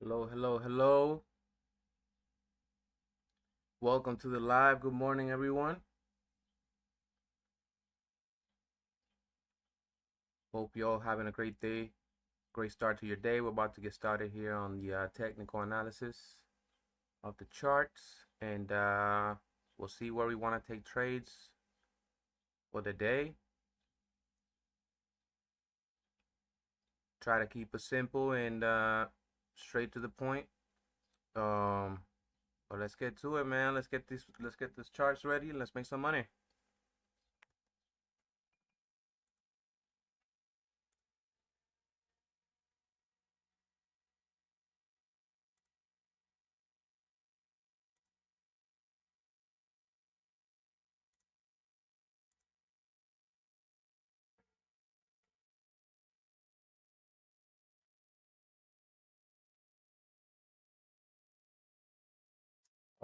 Hello, hello, hello. Welcome to the live. Good morning, everyone. Hope you all having a great day. Great start to your day. We're about to get started here on the technical analysis of the charts, and we'll see where we want to take trades for the day. Try to keep it simple and straight to the point. But let's get to it, man. Let's get this charts ready and let's make some money.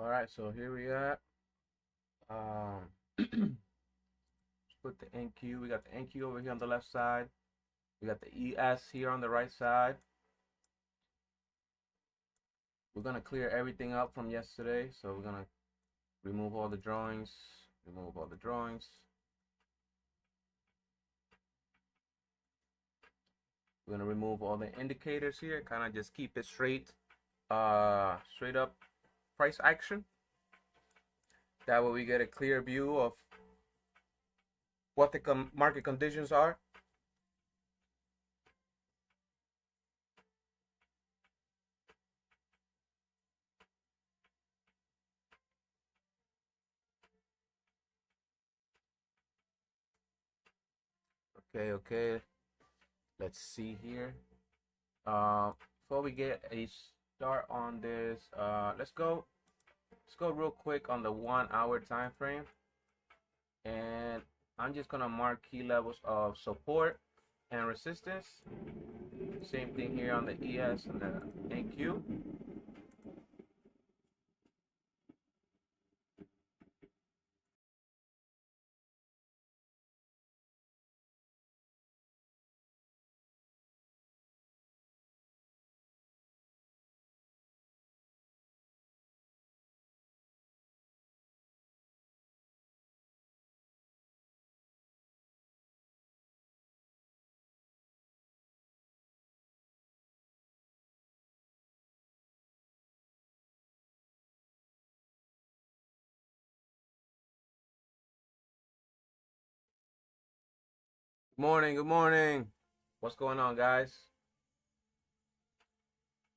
All right, so here we are. Put the NQ. We got the NQ over here on the left side. We got the ES here on the right side. We're gonna clear everything up from yesterday, so we're gonna remove all the drawings. Remove all the drawings. We're gonna remove all the indicators here. Kind of just keep it straight, straight up price action. That way we get a clear view of what the market conditions are. Okay. Let's see here. Before we get a start on this, let's go real quick on the 1 hour time frame, and I'm just gonna mark key levels of support and resistance. Same thing here on the ES and the NQ. Good morning. What's going on, guys?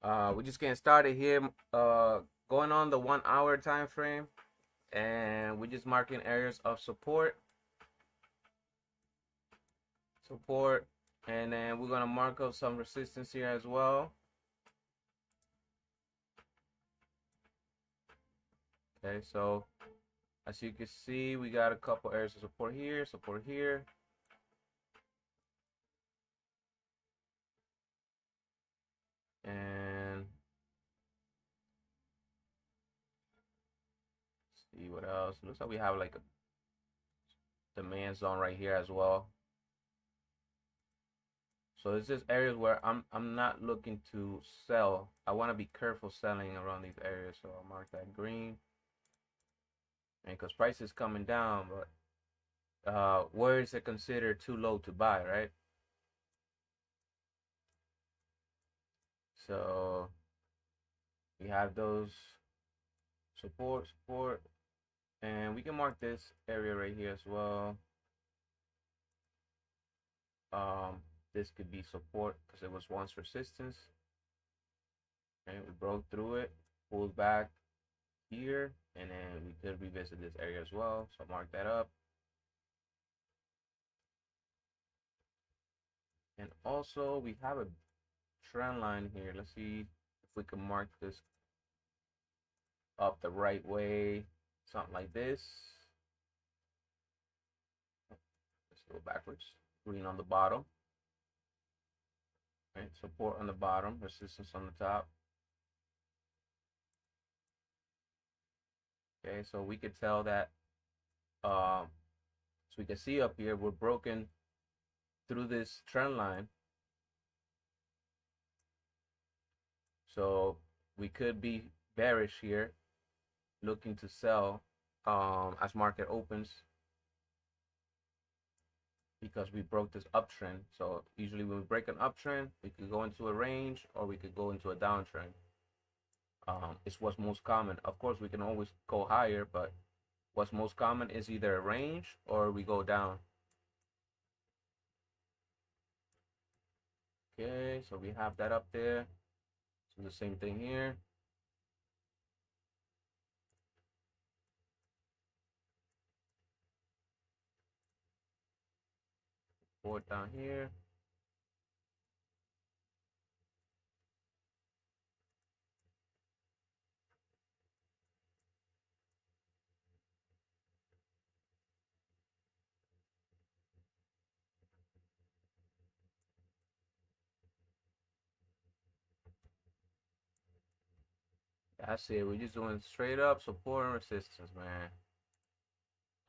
We're just getting started here. Going on the 1 hour time frame, and we're just marking areas of support, and then we're gonna mark up some resistance here as well. Okay, so as you can see, we got a couple areas of support here, and see what else. Looks like we have like a demand zone right here as well. So it's just areas where I'm not looking to sell. I want to be careful selling around these areas, so I'll mark that green. And because price is coming down, but where is it considered too low to buy, right? So we have those support, and we can mark this area right here as well. This could be support because it was once resistance, and we broke through it, pulled back here, and then we could revisit this area as well. So mark that up. And also we have a trend line here. Let's see if we can mark this up the right way, something like this. Let's go backwards. Green on the bottom. Right, support on the bottom, resistance on the top. Okay, so we could tell that, so we can see up here, we're broken through this trend line. So we could be bearish here, looking to sell as market opens, because we broke this uptrend. So usually when we break an uptrend, we could go into a range or we could go into a downtrend. It's what's most common. Of course, we can always go higher, but what's most common is either a range or we go down. Okay, so we have that up there. So the same thing here. Board down here. That's it. We're just doing straight up support and resistance, man.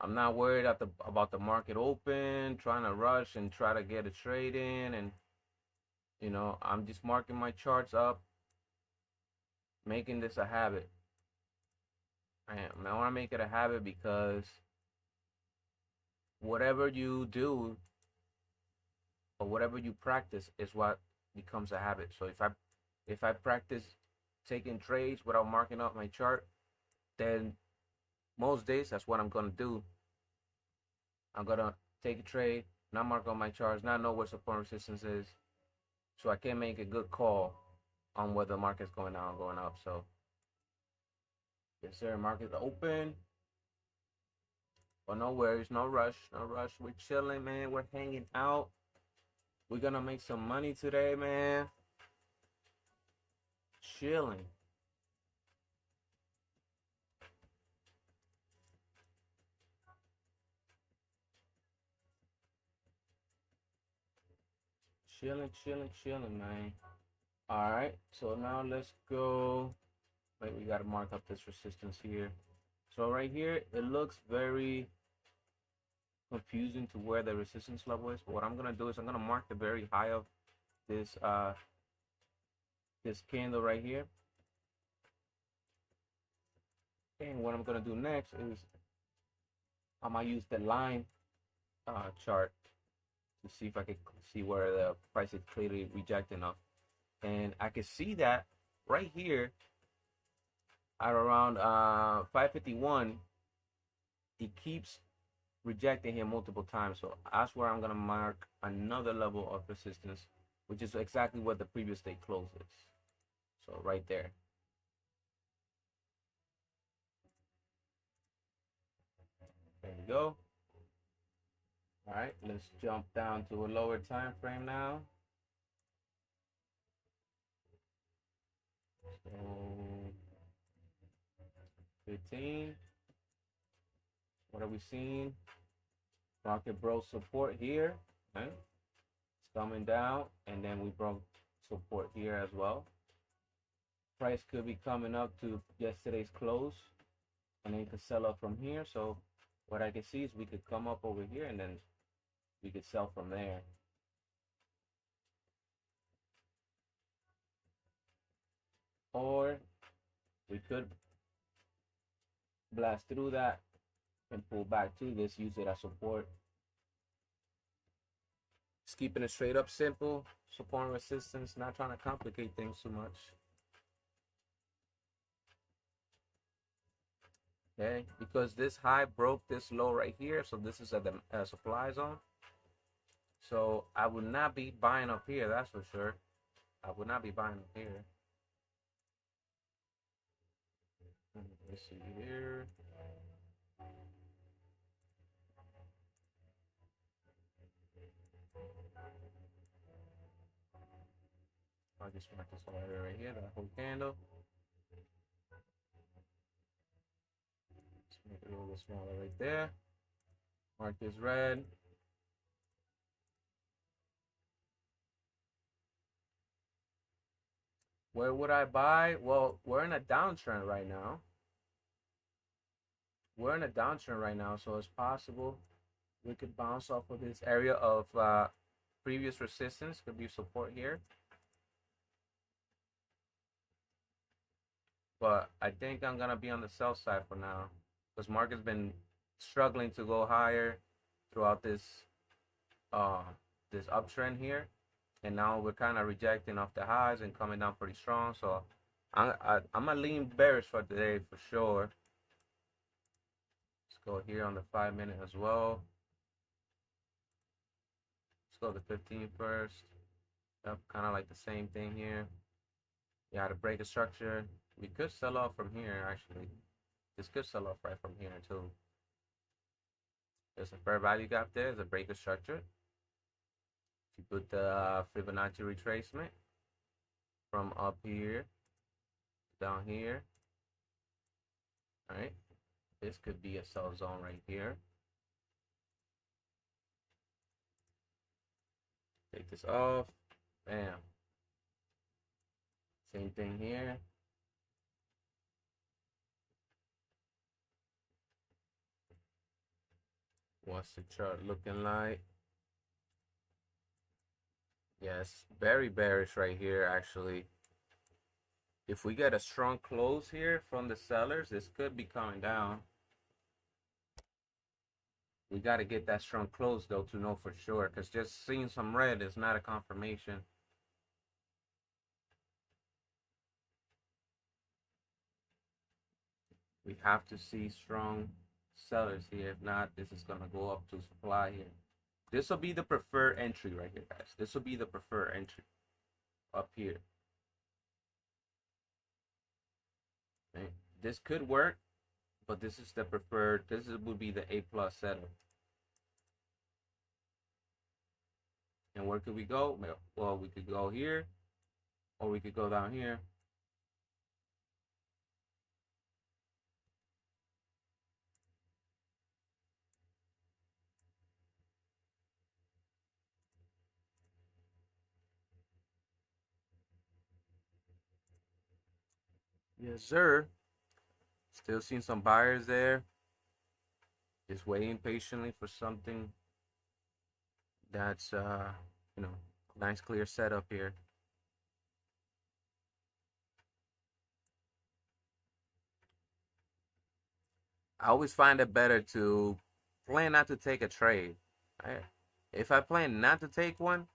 I'm not worried about the market open, trying to rush and try to get a trade in. And, you know, I'm just marking my charts up, making this a habit. I want to make it a habit because whatever you do or whatever you practice is what becomes a habit. So if I practice taking trades without marking up my chart, then most days that's what I'm gonna do. I'm gonna take a trade, not mark on my charts, not know where support and resistance is, so I can make a good call on whether the market's going down or going up. So yes sir, market's open. But no worries, no rush, no rush. We're chilling, man. We're hanging out. We're gonna make some money today, man. Chilling. Chilling, man. All right, so now let's go. Wait, we gotta mark up this resistance here. So right here, it looks very confusing to where the resistance level is. But what I'm gonna do is I'm gonna mark the very high of this this candle right here. And what I'm gonna do next is I'm gonna use the line chart to see if I can see where the price is clearly rejecting up. And I can see that right here at around 551, it keeps rejecting here multiple times. So that's where I'm gonna mark another level of resistance, which is exactly what the previous day close is. So right there. There we go. All right, let's jump down to a lower time frame now. So 15. What are we seeing? Market broke support here. Okay. It's coming down, and then we broke support here as well. Price could be coming up to yesterday's close, and then you could sell up from here. So what I can see is we could come up over here, and then we could sell from there. Or we could blast through that and pull back to this, use it as support. Just keeping it straight up simple, support and resistance, not trying to complicate things too much. Okay, because this high broke this low right here, so this is a supply zone. So I would not be buying up here, that's for sure. I would not be buying up here. Let's see here. I'll just mark this area right here, that whole candle. Let's make it a little smaller right there. Mark this red. Where would I buy? Well, we're in a downtrend right now. We're in a downtrend right now, so it's possible we could bounce off of this area of previous resistance. Could be support here. but I think I'm gonna be on the sell side for now because market's been struggling to go higher throughout uh this uptrend here, and now we're kind of rejecting off the highs and coming down pretty strong. So I'm gonna lean bearish for today for sure. Let's go here on the 5-minute as well. Let's go to 15 first. Yep, kind of like the same thing here. Yeah, to break the structure. We could sell off from here actually. This could sell off right from here too. There's a fair value gap there. There's a break of structure. You put the Fibonacci retracement from up here down here. All right, this could be a sell zone right here. Take this off. Bam. Same thing here. What's the chart looking like? Yes, very bearish right here actually. If we get a strong close here from the sellers, this could be coming down. We got to get that strong close though to know for sure, because just seeing some red is not a confirmation. We have to see strong sellers here. If not, this is going to go up to supply here. This will be the preferred entry right here, guys. This will be the preferred entry up here. Okay. This could work, but this is the preferred. This would be the A+ setup. And where could we go? Well, we could go here, or we could go down here. Yes, sir. Still seeing some buyers there. Just waiting patiently for something that's you know, nice clear setup here. I always find it better to plan not to take a trade. Right? If I plan not to take one,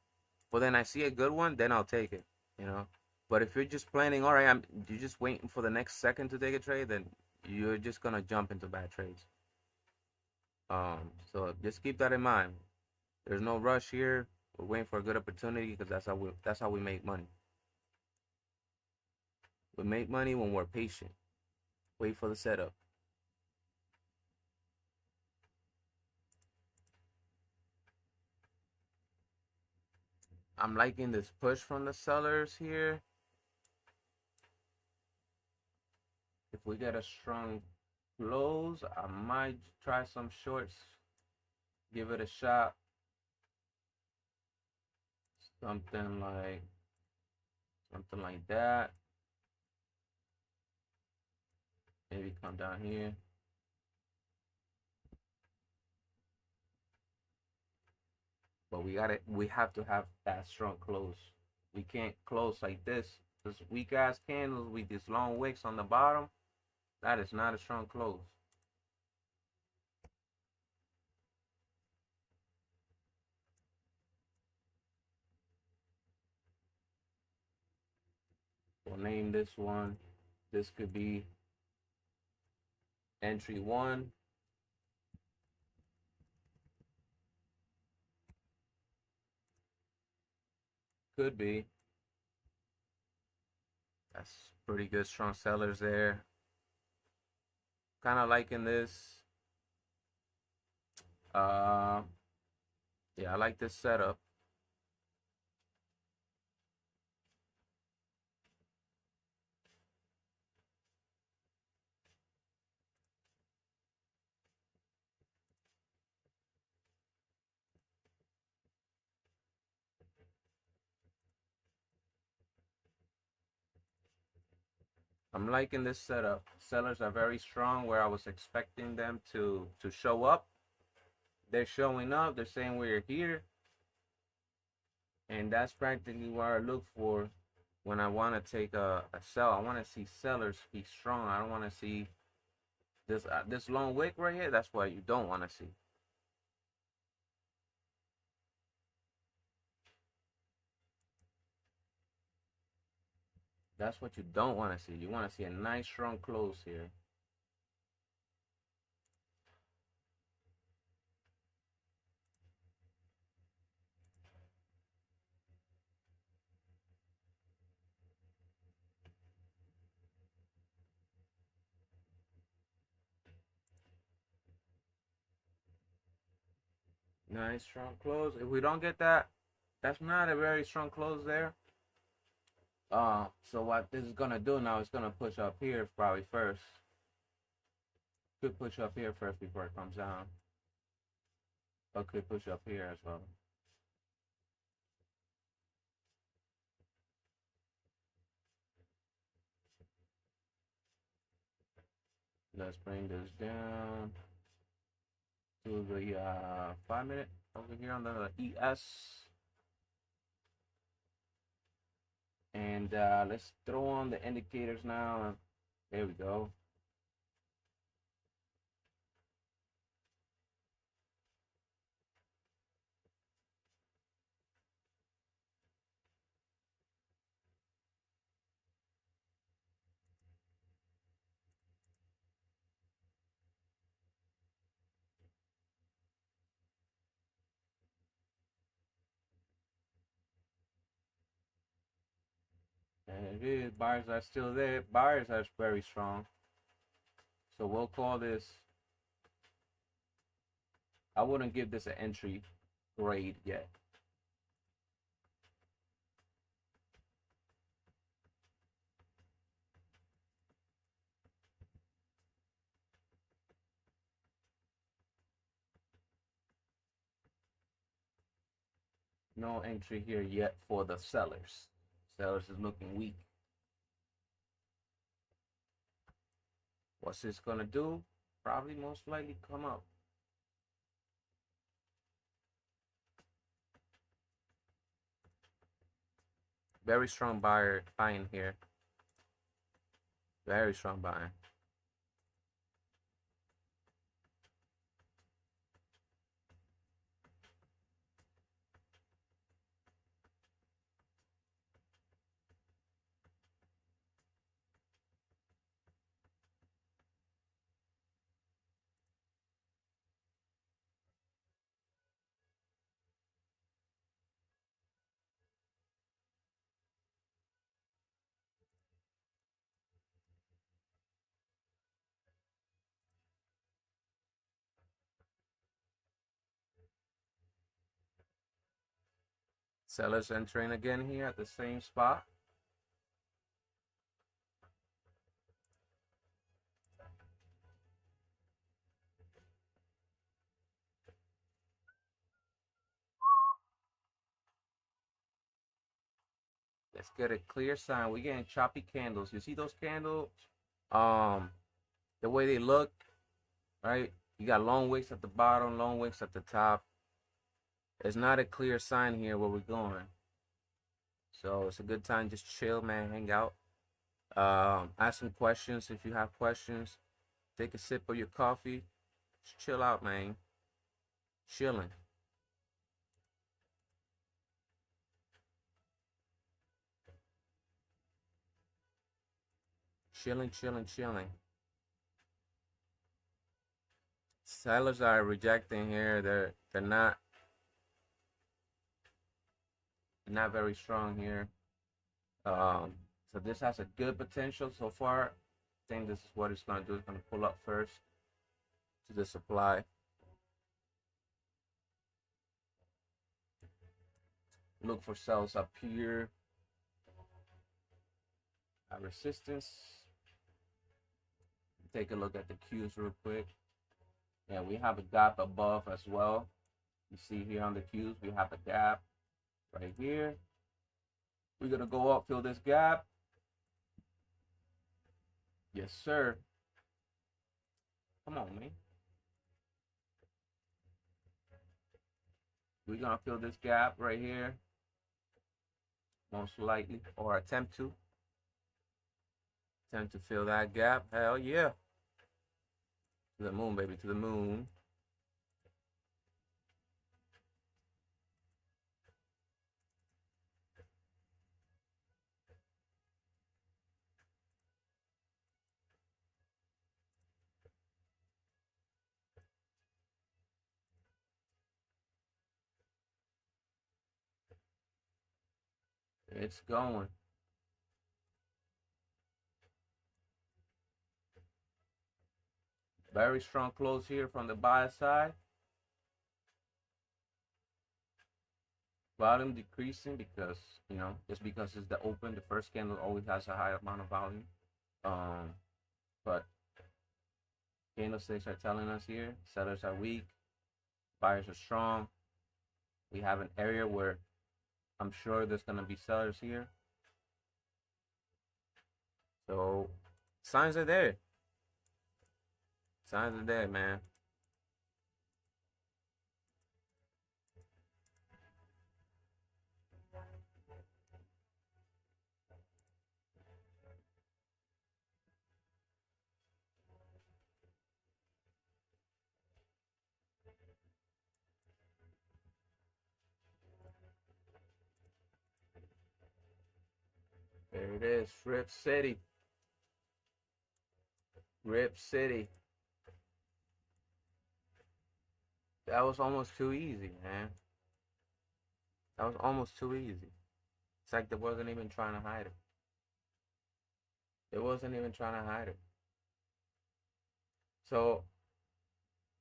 but then I see a good one, then I'll take it. You know. But if you're just planning, all right, you're just waiting for the next second to take a trade, then you're just gonna jump into bad trades. So just keep that in mind. There's no rush here. We're waiting for a good opportunity because that's how we make money. We make money when we're patient. Wait for the setup. I'm liking this push from the sellers here. If we get a strong close, I might try some shorts. Give it a shot. Something like that. Maybe come down here. But we have to have that strong close. We can't close like this. This weak ass candles with these long wicks on the bottom, that is not a strong close. We'll name this one. This could be entry 1. Could be. That's pretty good strong sellers there. Kind of liking this. Yeah, I like this setup. I'm liking this setup. Sellers are very strong where I was expecting them to show up. They're showing up. They're saying we're here. And that's practically what I look for when I want to take a sell, I want to see sellers be strong. I don't want to see this long wick right here. That's what you don't want to see. That's what you don't want to see. You want to see a nice strong close here. Nice strong close. If we don't get that, that's not a very strong close there. So what this is gonna do now is gonna push up here probably first. Could push up here first before it comes down. Or could push up here as well. Let's bring this down to the 5-minute over here on the ES. And let's throw on the indicators now. There we go. And it is. Buyers are still there. Buyers are very strong. So we'll call this. I wouldn't give this an entry grade yet. No entry here yet for the sellers. Sellers is looking weak. What's this gonna do? Probably most likely come up. Very strong buyer buying here. Very strong buying. Sellers entering again here at the same spot. Let's get a clear sign. We're getting choppy candles. You see those candles? The way they look, right? You got long wicks at the bottom, long wicks at the top. It's not a clear sign here where we're going. So it's a good time. Just chill, man. Hang out. Ask some questions if you have questions. Take a sip of your coffee. Just chill out, man. Chilling. Chilling, chilling, chilling. Sellers are rejecting here. They're not very strong here. So this has a good potential so far. I think this is what it's going to do. It's going to pull up first to the supply. Look for sells up here. Resistance. Take a look at the Qs real quick. Yeah, we have a gap above as well. You see here on the Qs, we have a gap right here. We're going to go up, fill this gap. Yes, sir. Come on, man. We're going to fill this gap right here. most likely, or attempt to fill that gap. Hell yeah. To the moon, baby, to the moon. It's going. Very strong close here from the buy side. Volume decreasing because, just because it's the open, the first candle always has a high amount of volume. But candlesticks are telling us here, sellers are weak, buyers are strong. We have an area where I'm sure there's going to be sellers here. So signs are there. Signs are there, man. There it is, Rip City. Rip City. That was almost too easy, man. That was almost too easy. It's like they wasn't even trying to hide it. It wasn't even trying to hide it. So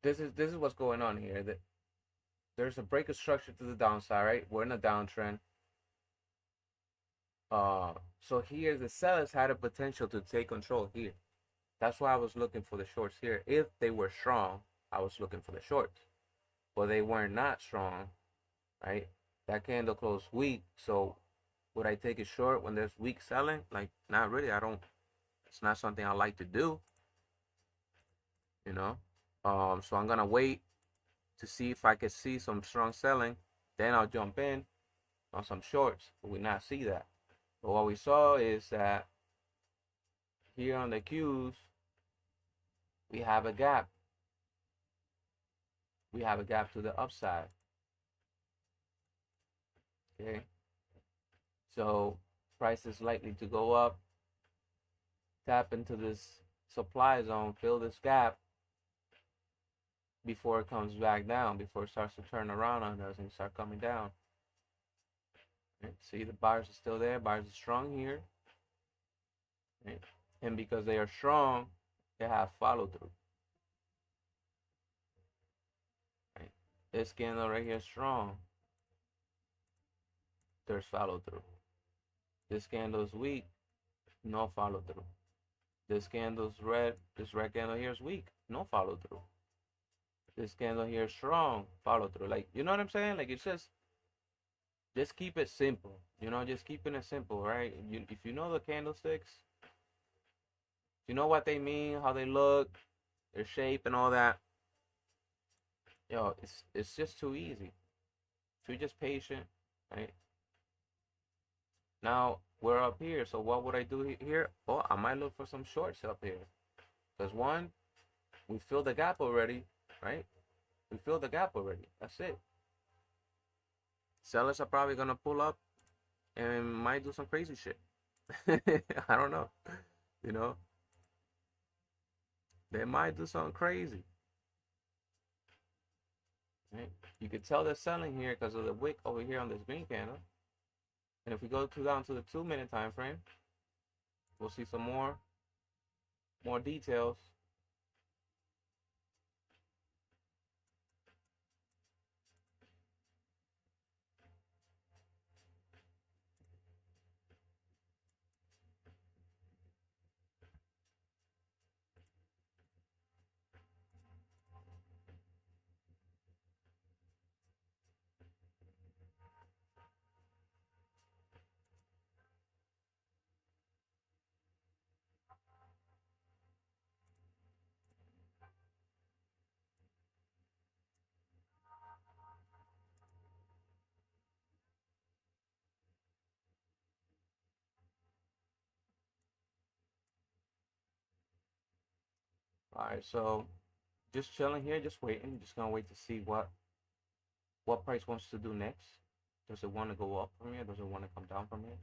this is what's going on here. That there's a break of structure to the downside, right? We're in a downtrend. So here the sellers had a potential to take control here. That's why I was looking for the shorts here. If they were strong, I was looking for the shorts. But they were not strong, right? That candle closed weak. So would I take it short when there's weak selling? Like, not really. I don't. It's not something I like to do. So I'm gonna wait to see if I can see some strong selling. Then I'll jump in on some shorts. But we not see that. But what we saw is that here on the Qs, we have a gap. We have a gap to the upside. Okay. So price is likely to go up, tap into this supply zone, fill this gap before it comes back down, before it starts to turn around on us and start coming down. Right? See, the buyers are still there. Buyers are strong here. Right? And because they are strong, they have follow through. Right? This candle right here is strong. There's follow through. This candle is weak, no follow through. This candle's red. This red candle here is weak, no follow through. This candle here is strong, follow through. Like, you know what I'm saying? Like, it's just keep it simple. Just keeping it simple, right? If you know the candlesticks, you know what they mean, how they look, their shape, and all that. It's just too easy. If you're just patient, right? Now we're up here, so what would I do here? Oh, I might look for some shorts up here, because one, we filled the gap already, right? We filled the gap already. That's it. Sellers are probably gonna pull up and might do some crazy shit. I don't know. They might do something crazy. Right? You could tell they're selling here because of the wick over here on this green candle. And if we go down to the 2-minute time frame, we'll see some more details. All right, so just chilling here, just waiting. Just gonna wait to see what price wants to do next. Does it want to go up from here? Does it want to come down from here?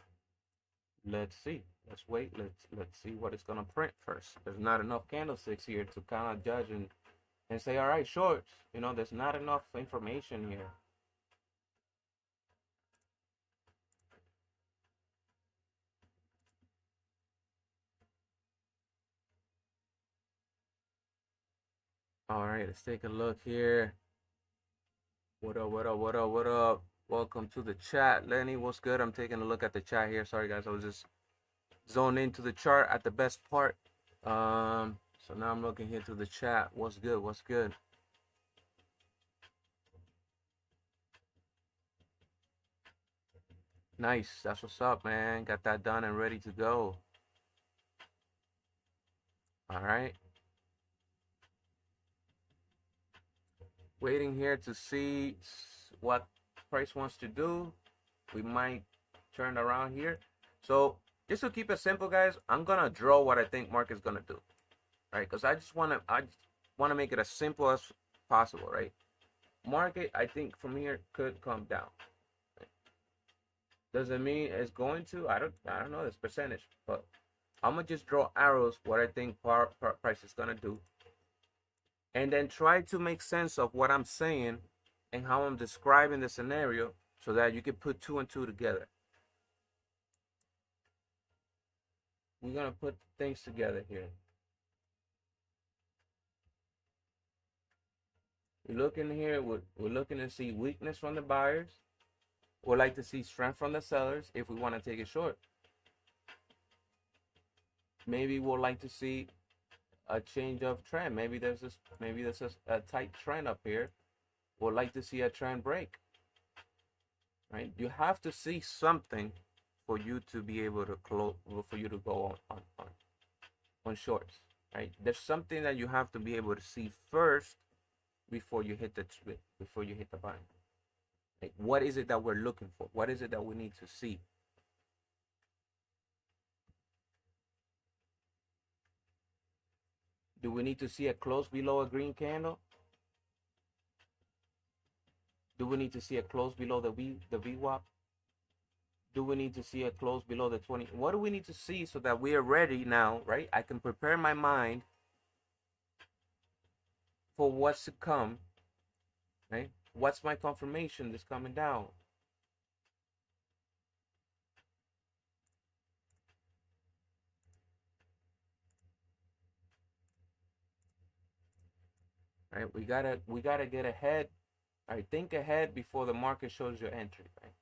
Let's see. Let's wait. Let's see what it's gonna print first. There's not enough candlesticks here to kind of judge and say, all right, shorts. You know, there's not enough information here. All right, let's take a look here. What up, what up, what up, what up? Welcome to the chat. Lenny, what's good? I'm taking a look at the chat here. Sorry, guys. I was just zoned into the chart at the best part. So now I'm looking here to the chat. What's good? What's good? Nice. That's what's up, man. Got that done and ready to go. All right. Waiting here to see what price wants to do. We might turn around here. So just to keep it simple, guys, I'm gonna draw what I think market's gonna do, right? Because I just wanna make it as simple as possible, right? Market, I think from here could come down. Right? Doesn't mean it's going to. I don't know this percentage, but I'm gonna just draw arrows what I think price is gonna do, and then try to make sense of what I'm saying and how I'm describing the scenario so that you can put two and two together. We're gonna put things together here. We're looking here, we're looking to see weakness from the buyers. We'd like to see strength from the sellers if we want to take it short. Maybe we'll like to see a change of trend. Maybe there's a tight trend up here. We'd like to see a trend break. Right? You have to see something for you to be able to close, for you to go on shorts. Right? There's something that you have to be able to see first before you hit the buy. Like, what is it that we're looking for? What is it that we need to see? Do we need to see a close below a green candle? Do we need to see a close below the VWAP? Do we need to see a close below the 20? What do we need to see so that we are ready now, right? I can prepare my mind for what's to come, right? What's my confirmation that's coming down? Right? We gotta get ahead. All right, think ahead before the market shows your entry, right?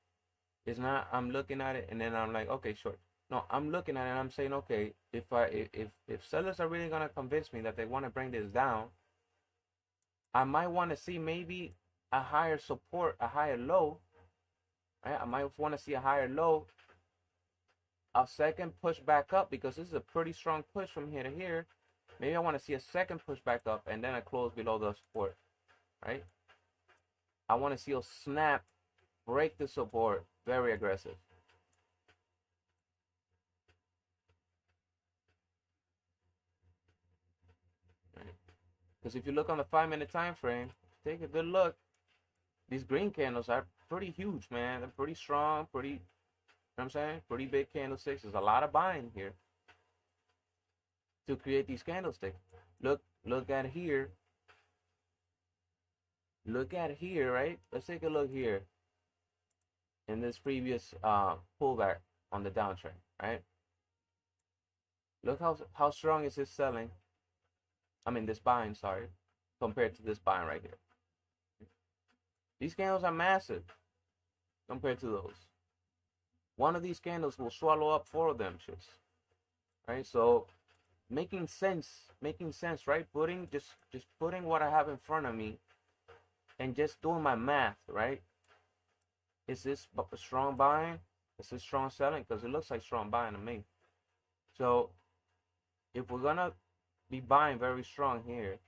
It's not I'm looking at it and then I'm like, okay, sure. No, I'm looking at it and I'm saying, okay, if sellers are really gonna convince me that they want to bring this down, I might want to see maybe a higher support, a higher low. Right? I might want to see a higher low, a second push back up, because this is a pretty strong push from here to here. Maybe I want to see a second push back up and then a close below the support, right? I want to see a snap, break the support, very aggressive. Because if you look on the 5-minute time frame, take a good look. These green candles are pretty huge, man. They're pretty strong, pretty, you know what I'm saying? Pretty big candlesticks. There's a lot of buying here to create these candlesticks. Look at here. Look at here, right? Let's take a look here in this previous pullback on the downtrend, right? Look how strong is this selling? I mean, this buying, sorry, compared to this buying right here. These candles are massive compared to those. One of these candles will swallow up 4 of them shits, right? So making sense, right? Just putting what I have in front of me and just doing my math, right? Is this a strong buying? Is this strong selling? Because it looks like strong buying to me. So if we're gonna be buying very strong here,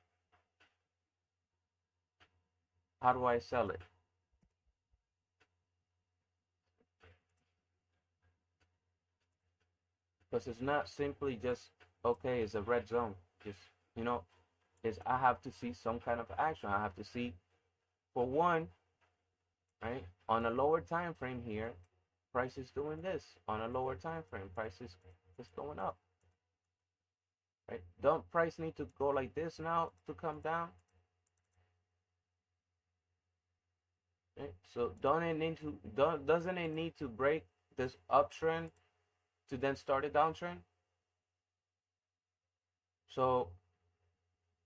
how do I sell it? Because it's not simply just, okay, it's a red zone. Just, you know, is I have to see some kind of action. I have to see, for one, right, on a lower time frame here, price is doing this. On a lower time frame, price is going up. Right? Don't price need to go like this now to come down? Right? So doesn't it need to break this uptrend to then start a downtrend? So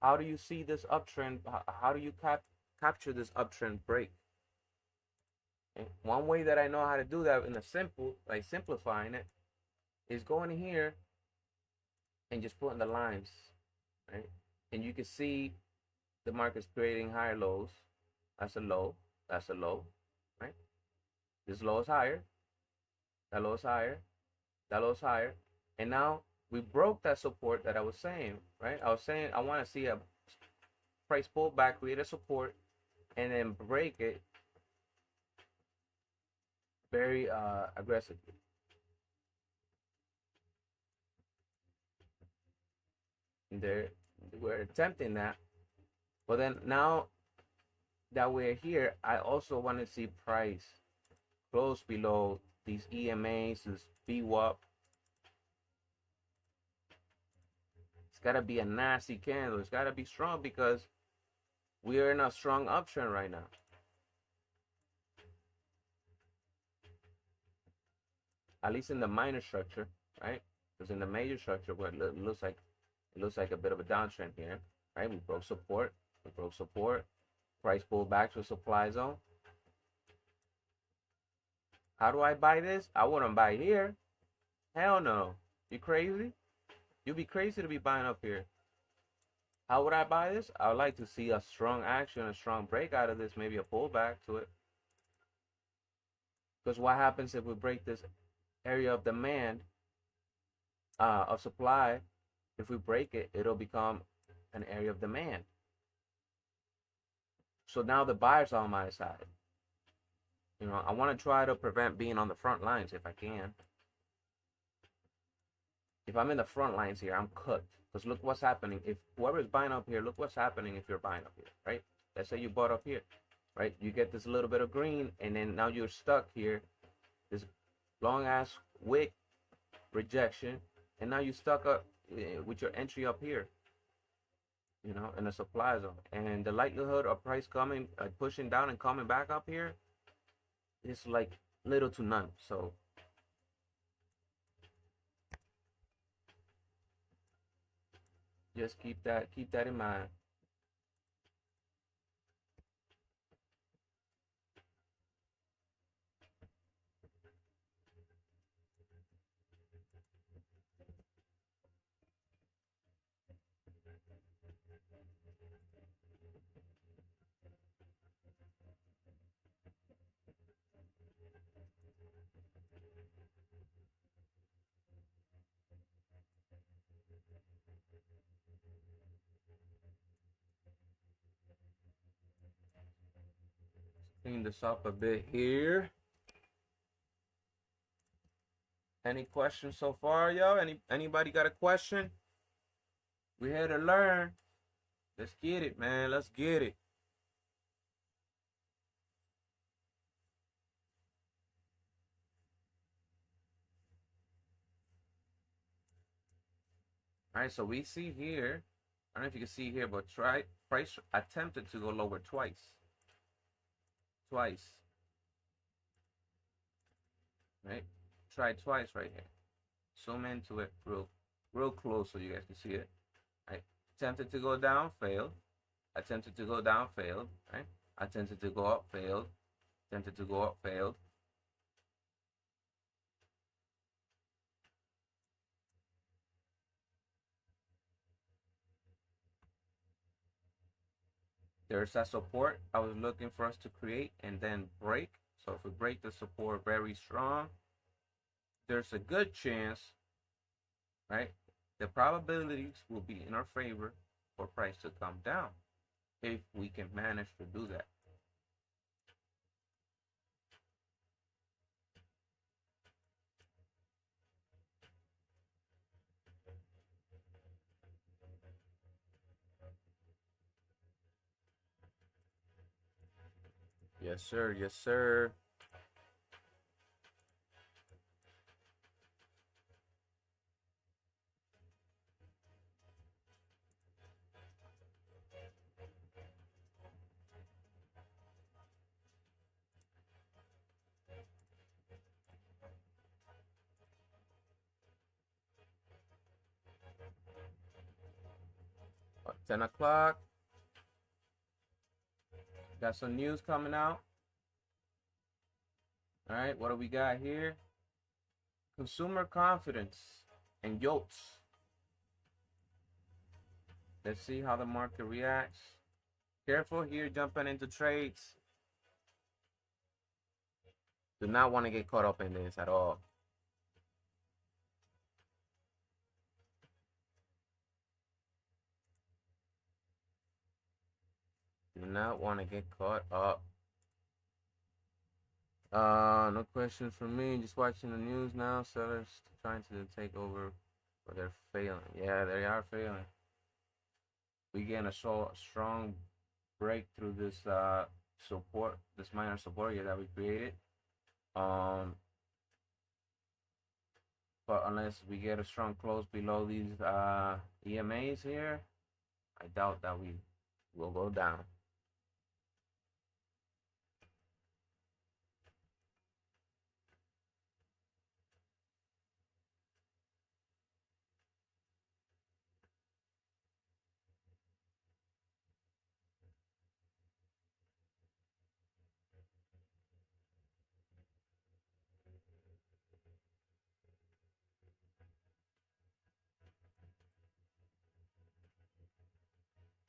how do you see this uptrend? How do you capture this uptrend break? And one way that I know how to do that in a simple, like simplifying it, is going here and just putting the lines, right? And you can see the market's creating higher lows. That's a low. That's a low, right? This low is higher. That low is higher. That low is higher. And now we broke that support that I was saying, right? I was saying I want to see a price pullback, create a support, and then break it very aggressively. And we're attempting that. But then now that we're here, I also want to see price close below these EMAs, this VWAP. It's got to be a nasty candle. It's got to be strong because we are in a strong uptrend right now. At least in the minor structure, right? Because in the major structure, where it looks like a bit of a downtrend here, right? We broke support. We broke support. Price pulled back to a supply zone. How do I buy this? I wouldn't buy here. Hell no. You crazy? You'd be crazy to be buying up here. How would I buy this? I would like to see a strong action, a strong break out of this, maybe a pullback to it. Because what happens if we break this area of demand, of supply? If we break it, it'll become an area of demand. So now the buyers are on my side. You know, I want to try to prevent being on the front lines if I can. If I'm in the front lines here, I'm cooked. Because look what's happening. If whoever is buying up here, look what's happening if you're buying up here, right? Let's say you bought up here, right? You get this little bit of green, and then now you're stuck here. This long-ass wick rejection, and now you're stuck up with your entry up here, you know, in the supply zone. And the likelihood of price coming, pushing down and coming back up here is like little to none. So just keep that in mind. Clean this up a bit here. Any questions so far, yo? Anybody got a question? We're here to learn. Let's get it, man. Let's get it. All right, so we see here, I don't know if you can see here, but price attempted to go lower twice. Twice. Right? Try twice right here. Zoom into it real close so you guys can see it. Right? Attempted to go down, failed. Attempted to go down, failed. Right? Attempted to go up, failed. Attempted to go up, failed. There's that support I was looking for us to create and then break. So if we break the support very strong, there's a good chance, right? The probabilities will be in our favor for price to come down if we can manage to do that. Yes, sir. Yes, sir. What, 10 o'clock. Got some news coming out. All right, what do we got here? Consumer confidence and YOLTS. Let's see how the market reacts. Careful here jumping into trades. Do not want to get caught up in this at all. Do not want to get caught up. No questions from me. Just watching the news now. Sellers trying to take over, but they're failing. Yeah, they are failing. We getting a strong break through this support, this minor support here that we created. But unless we get a strong close below these EMAs here, I doubt that we will go down.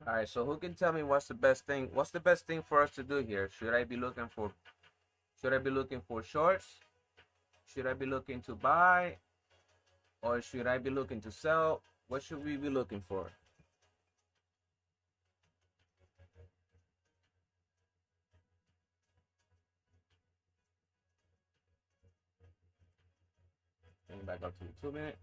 All right, so who can tell me what's the best thing? What's the best thing for us to do here? Should I be looking for shorts? Should I be looking to buy? Or should I be looking to sell? What should we be looking for? Bring it back up to the 2-minute.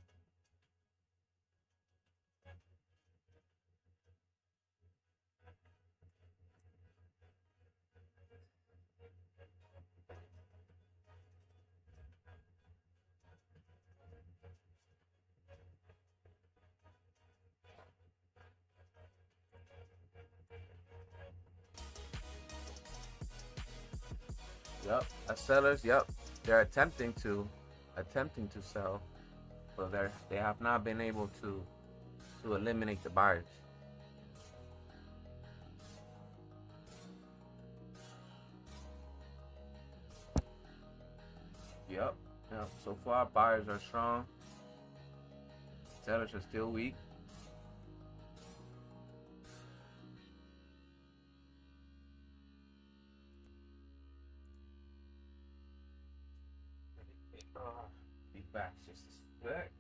Yep, as sellers, yep, they're attempting to sell, but they have not been able to eliminate the buyers. Yep, yep. So far, buyers are strong. Sellers are still weak. Be back just a sec.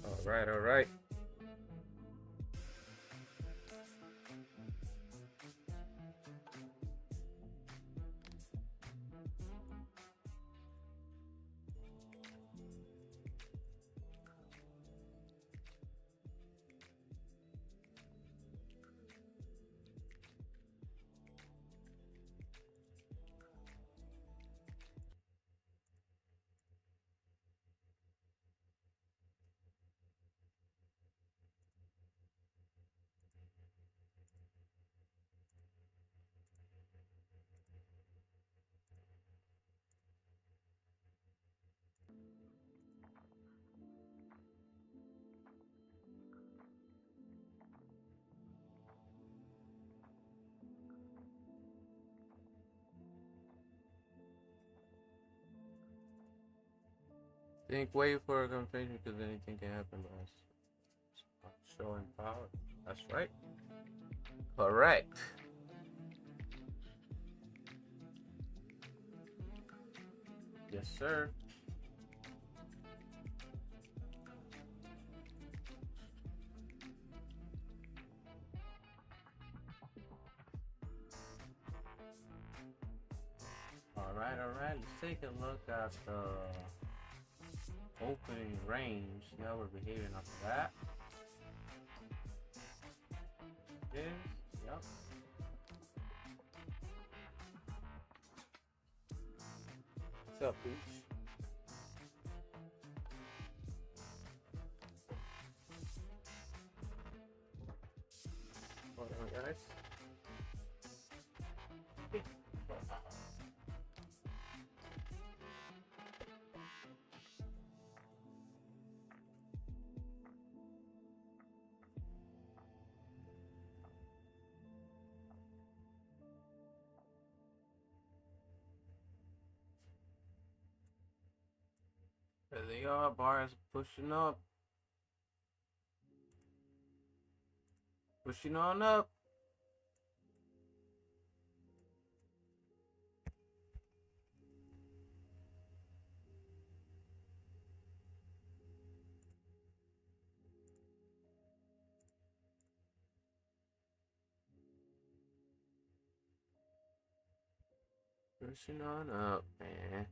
All right, all right. Think wait for a confirmation because anything can happen, guys. Showing power. That's right. Correct. Yes, sir. All right, all right. Let's take a look at the opening range. See how we're behaving after that. This, yep. What's up, Peach? Hold on, guys. There they are, bars pushing up. Pushing on up. Pushing on up, man.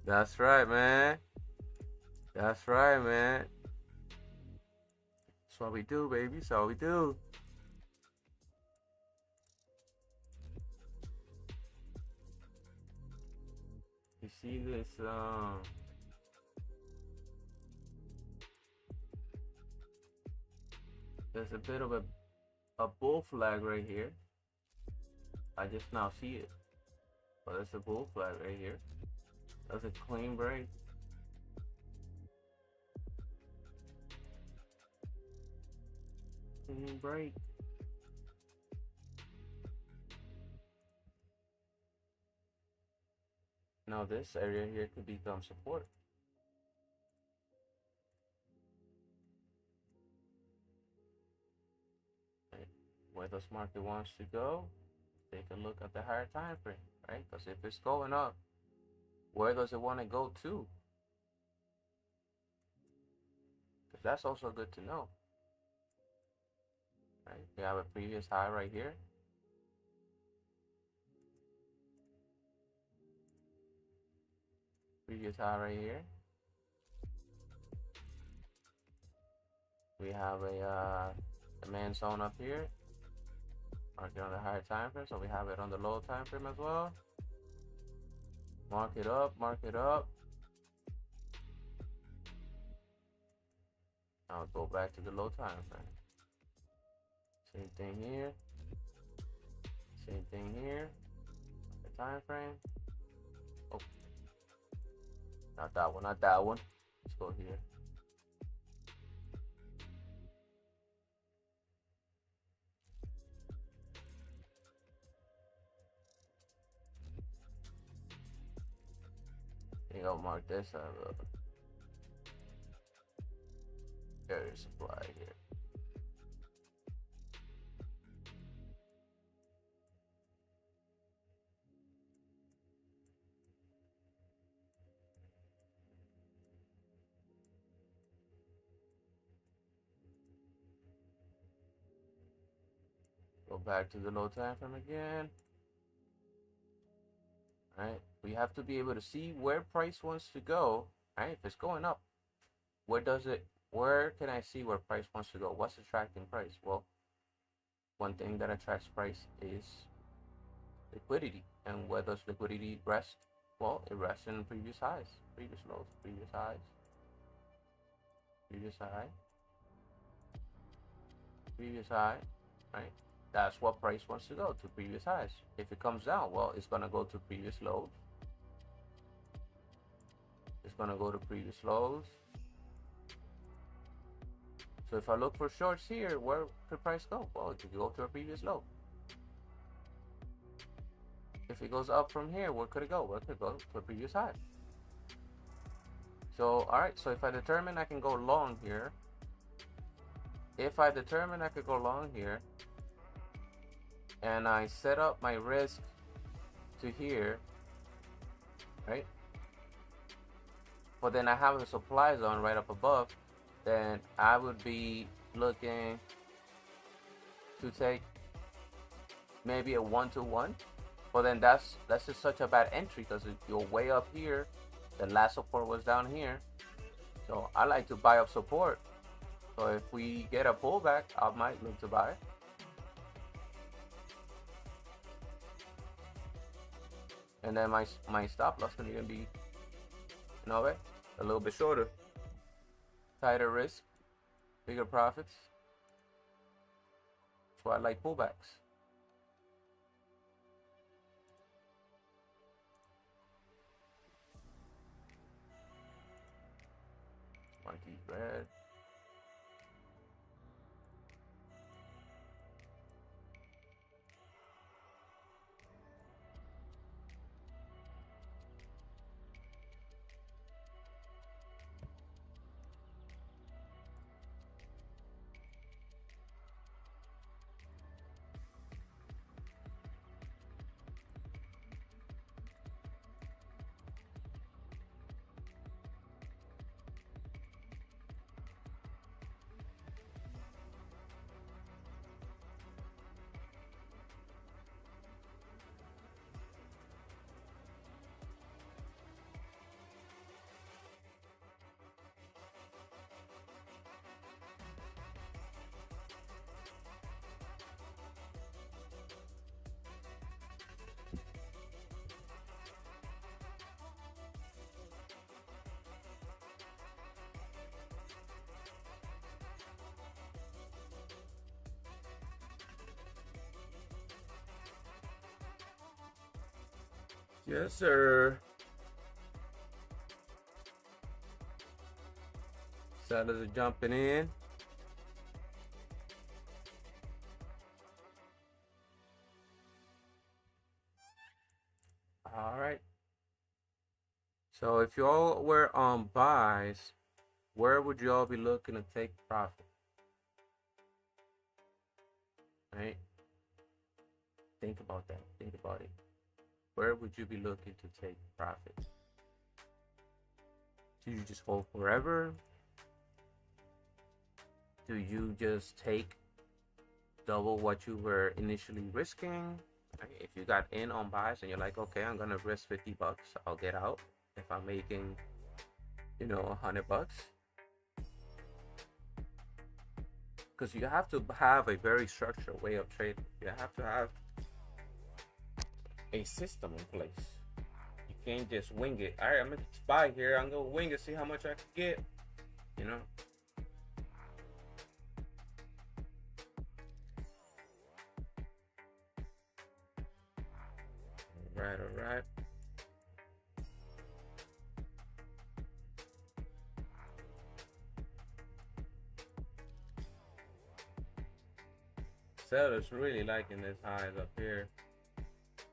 That's right, man. That's right, man. That's what we do, baby. That's what we do. You see this, there's a bit of a bull flag right here. I just now see it. But there's a bull flag right here. That's a clean break. Clean break. Now this area here could become support. Right. Where this market wants to go, take a look at the higher time frame, right? Because if it's going up, where does it want to go to? Because that's also good to know. Right? We have a previous high right here. Previous high right here. We have a demand zone up here. Market on the higher time frame, so we have it on the low time frame as well. Mark it up, mark it up. Now go back to the low time frame. Same thing here. Same thing here. The time frame. Oh, not that one, not that one. Let's go here. I think I'll mark this as a area supply here. Go back to the low time frame again. Right? We have to be able to see where price wants to go. Right? If it's going up, where can I see where price wants to go? What's attracting price? Well, one thing that attracts price is liquidity. And where does liquidity rest? Well, it rests in previous highs, previous lows, previous highs, previous high, previous high, right? That's what price wants to go to, previous highs. If it comes down, well, it's gonna go to previous lows. It's gonna go to previous lows. So if I look for shorts here, where could price go? Well, it could go to a previous low. if it goes up from here, where could it go? Where could it go? To the previous high. So, alright, so if I determine I can go long here, if I determine I could go long here, and I set up my risk to here, right? But then I have the supply zone right up above, then I would be looking to take maybe a 1-to-1. But then that's just such a bad entry because you're way up here. The last support was down here. So I like to buy up support. So if we get a pullback, I might look to buy. And then my stop loss is gonna be, a little bit shorter. Tighter risk, bigger profits. That's why I like pullbacks. Monkey red. Yes, sir. Sellers are jumping in. All right. So if y'all were on buys, where would y'all be looking to take profit? Right? Think about that. Think about it. Where would you be looking to take profit? Do you just hold forever? Do you just take double what you were initially risking? Right? If you got in on buys and you're like, okay, I'm gonna risk $50, I'll get out if I'm making, $100. Because you have to have a very structured way of trading. You have to have a system in place. You can't just wing it. All right, I'm gonna buy here. I'm gonna wing it, see how much I can get. All right. Sellers really liking this highs up here.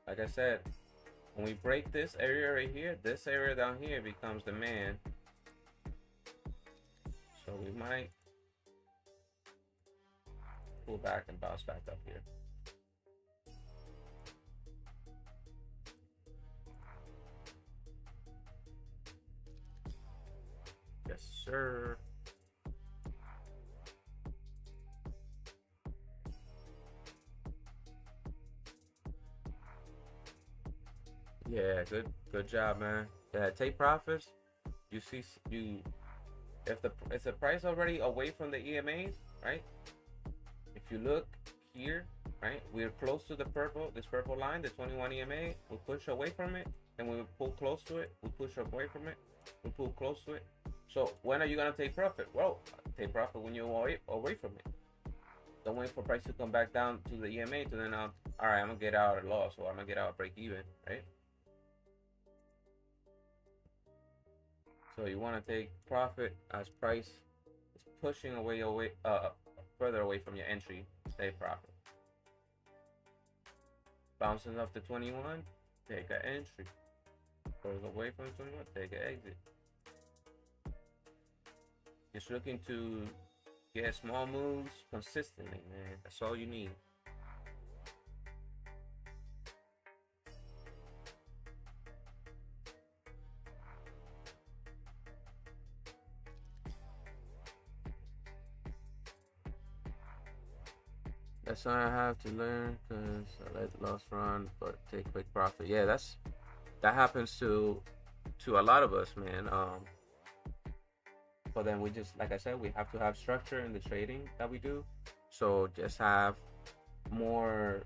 Like I said, when we break this area right here, this area down here becomes the man. So we might pull back and bounce back up here. Yes, sir. Yeah, good job, man. Yeah, take profits. You see, if the price already away from the EMAs, right? If you look here, right, we're close to this purple line, the 21 EMA. We push away from it, and we pull close to it. We push away from it. We pull close to it. So when are you gonna take profit? Well, take profit when you're away from it. Don't wait for price to come back down to the EMA to then all right, I'm gonna get out at loss, or I'm gonna get out at break even, right? So you want to take profit as price is pushing further away from your entry. Take profit. Bouncing off the 21. take an entry. Goes away from 21, take an exit. Just looking to get small moves consistently, man. That's all you need. That's what I have to learn, because I let loss run but take quick profit. Yeah, that happens to a lot of us, man. But then we just, like I said, we have to have structure in the trading that we do. So just have more,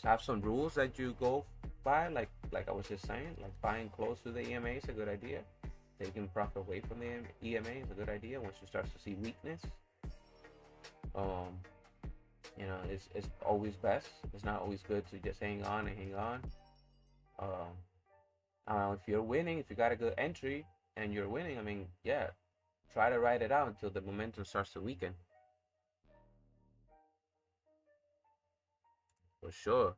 have some rules that you go by, like I was just saying, like buying close to the EMA is a good idea. Taking profit away from the EMA is a good idea once you start to see weakness. It's always best. It's not always good to just hang on and hang on. If you're winning, if you got a good entry and you're winning, I mean, yeah, try to ride it out until the momentum starts to weaken. For sure.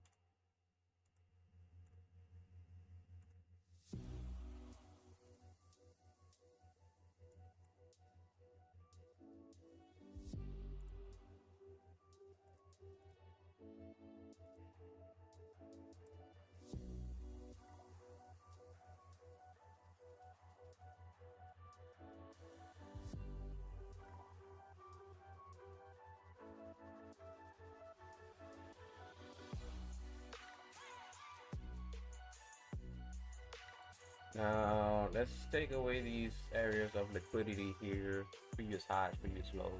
Now let's take away these areas of liquidity here, previous highs, previous lows.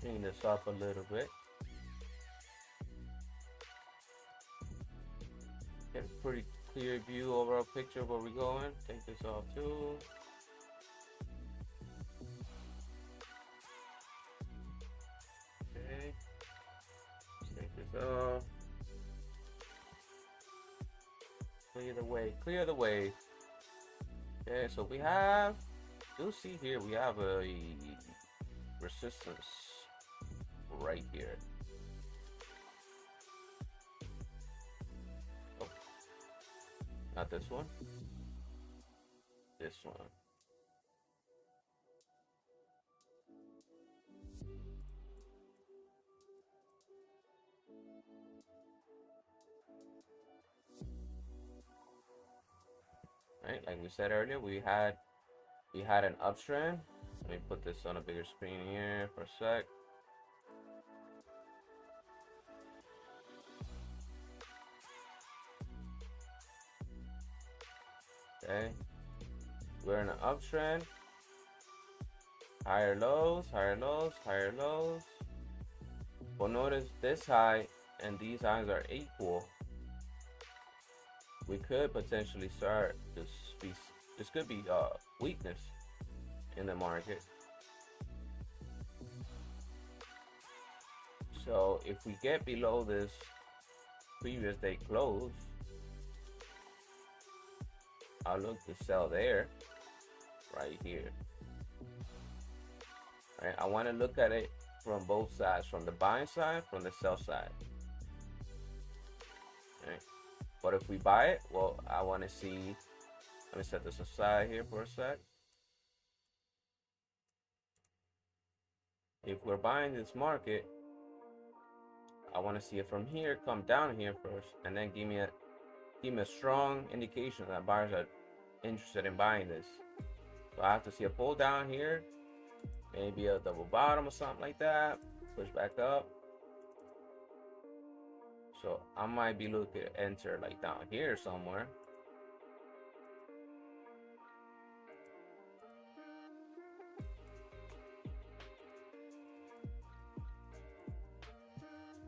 Clean this up a little bit. Get a pretty clear view, overall picture of where we're going. Take this off too. Okay. Take this off. Clear the way, clear the way. Okay, so you'll see here, we have a resistance right here. Oh, not this one. This one. Right, like we said earlier, we had an uptrend. Let me put this on a bigger screen here for a sec. Okay, we're in an uptrend. Higher lows, higher lows, higher lows. But notice this high and these highs are equal. We could potentially start this could be weakness in the market. So if we get below this previous day close, I'll look to sell there, right here. Right, I want to look at it from both sides, from the buying side, from the sell side. Right. But if we buy it, well, I want to see. Let me set this aside here for a sec. If we're buying this market, I want to see it from here, come down here first, and then give me a strong indication that buyers are interested in buying this. So I have to see a pull down here, maybe a double bottom or something like that, push back up. So I might be looking to enter like down here somewhere.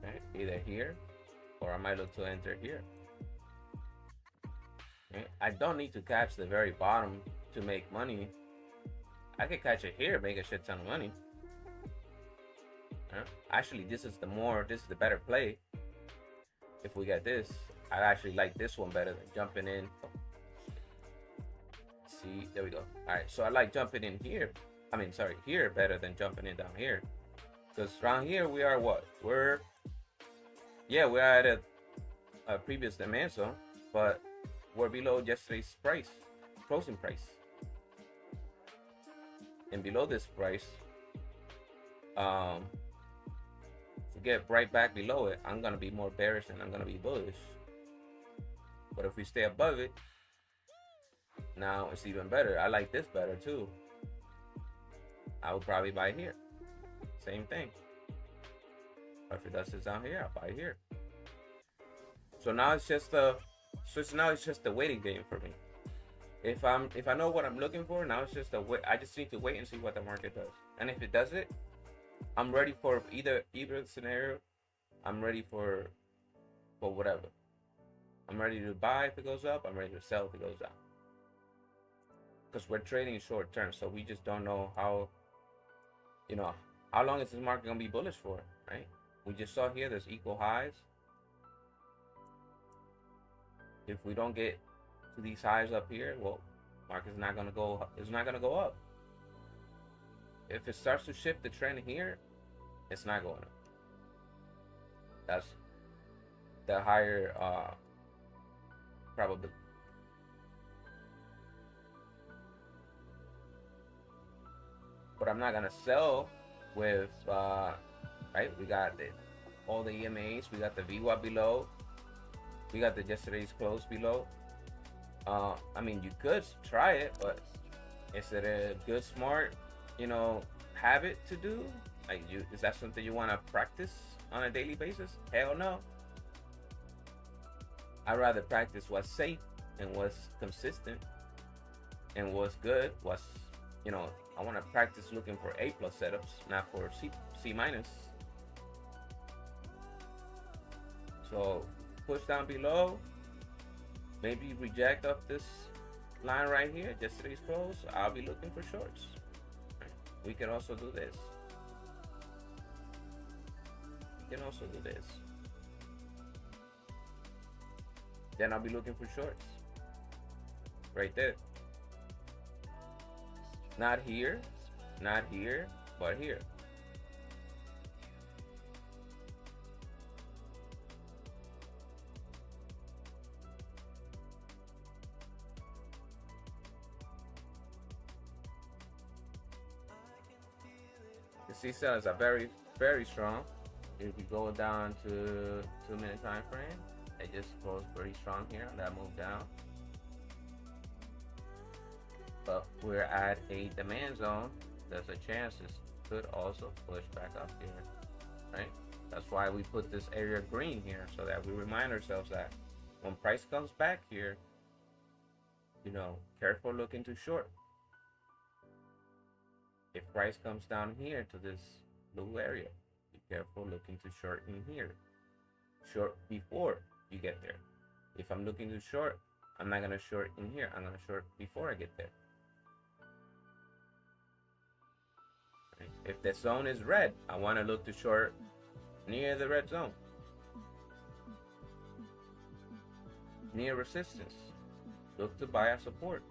Okay, either here, or I might look to enter here. Okay, I don't need to catch the very bottom to make money. I could catch it here, make a shit ton of money. Actually, this is the better play. If we get this, I actually like this one better than jumping in. See, there we go. All right, so I like jumping in here. Here better than jumping in down here. Because around here we are what? We're at previous demand zone, but we're below yesterday's price, closing price. And below this price, to get right back below it, I'm gonna be more bearish and I'm gonna be bullish. But if we stay above it, now it's even better. I like this better too. I would probably buy here. Same thing. Or if it does this down here, I'll buy here. So now it's just a waiting game for me. If I know what I'm looking for, now it's just a wait. I just need to wait and see what the market does. And if it does it, I'm ready for either scenario. I'm ready for whatever. I'm ready to buy if it goes up. I'm ready to sell if it goes down. Because we're trading short term, so we just don't know how long is this market gonna be bullish for, right? We just saw here there's equal highs. If we don't get to these highs up here, well, market's not gonna go. It's not gonna go up. If it starts to shift the trend here, it's not going up. That's the higher probability. But I'm not gonna sell with right. We got all the EMAs. We got the VWAP below. We got the yesterday's close below. I mean, you could try it, but is it a good, smart, habit to do? Like, is that something you want to practice on a daily basis? Hell no. I'd rather practice what's safe and what's consistent and what's good. I want to practice looking for A+ setups, not for C-. So push down below, maybe reject off this line right here, yesterday's close. I'll be looking for shorts. We can also do this. Then I'll be looking for shorts right there. Not here, but here. The C-cells are very, very strong. If we go down to 2-minute time frame, it just goes pretty strong here on that move down. But we're at a demand zone. There's a chance this could also push back up here, right? That's why we put this area green here, so that we remind ourselves that when price comes back here, careful looking to short. If price comes down here to this blue area, be careful looking to short in here. Short before you get there. If I'm looking to short, I'm not gonna short in here. I'm gonna short before I get there. Right? If the zone is red, I want to look to short near the red zone, near resistance. Look to buy a support.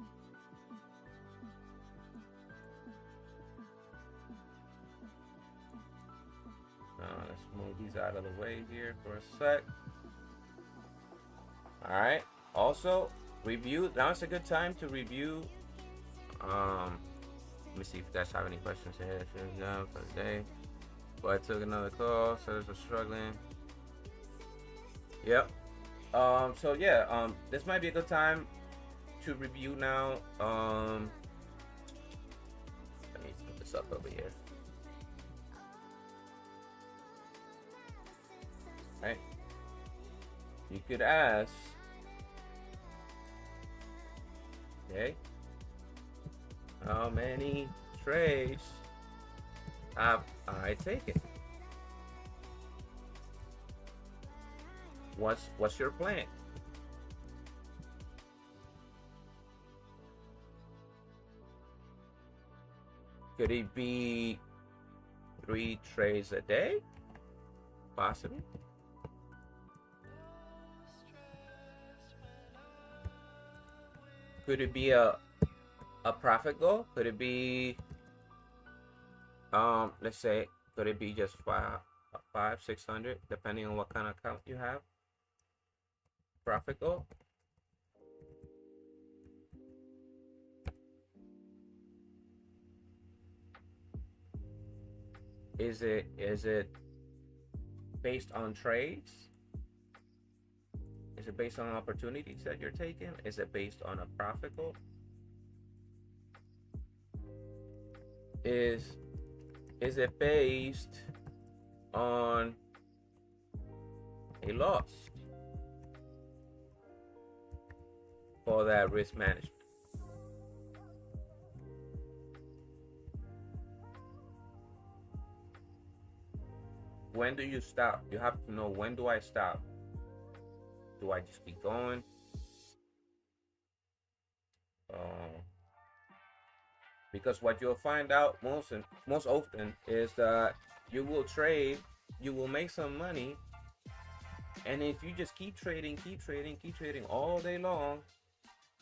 Let's move these out of the way here for a sec. All right. Also, review. Now it's a good time to review. Let me see if you guys have any questions here. For the day. But I took another call. Sellers are struggling. Yep. So yeah. This might be a good time to review now. Let me put this up over here. Right? You could ask, okay, how many trades have I taken? What's your plan? Could it be 3 trades a day? Possibly. Could it be a profit goal? Could it be let's say, could it be just 500, 600, depending on what kind of account you have? profit goal. Is it based on trades? Is it based on opportunities that you're taking? Is it based on a profit goal? Is it based on a loss for that risk management? When do you stop? You have to know, when do I stop? Do I just keep going? Because what you'll find out most often is that you will trade, you will make some money, and if you just keep trading all day long,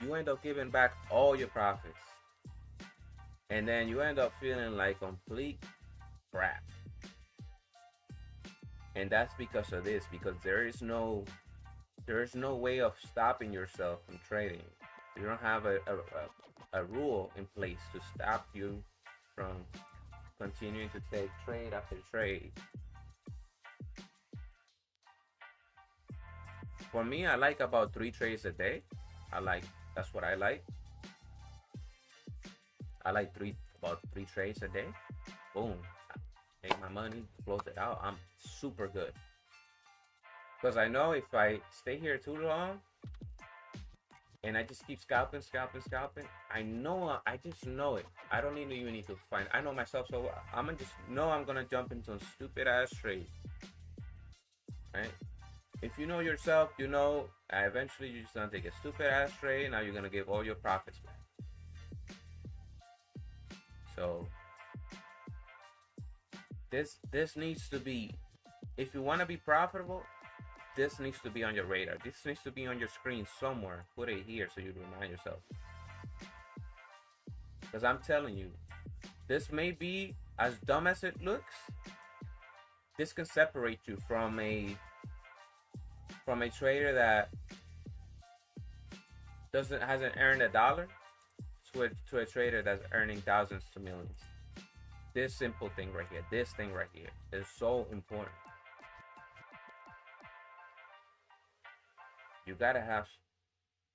you end up giving back all your profits, and then you end up feeling like complete crap. And that's because of this, because there is no way of stopping yourself from trading. You don't have a rule in place to stop you from continuing to take trade after trade. For me, I like about 3 trades a day. That's what I like. I like about three trades a day. Boom, make my money, close it out. I'm super good. Because I know if I stay here too long and I just keep scalping, I just know it. I don't even need to find. I know myself, so I'm gonna just know I'm gonna jump into a stupid ass trade. Right? If you know yourself, you know eventually you're just gonna take a stupid ass trade. Now you're gonna give all your profits back. So this needs to be, if you want to be profitable, this needs to be on your radar. This needs to be on your screen somewhere. Put it here so you remind yourself. Because I'm telling you, this may be as dumb as it looks. This can separate you from a trader that hasn't earned $1 to a trader that's earning thousands to millions. This simple thing right here, this thing right here is so important. You gotta have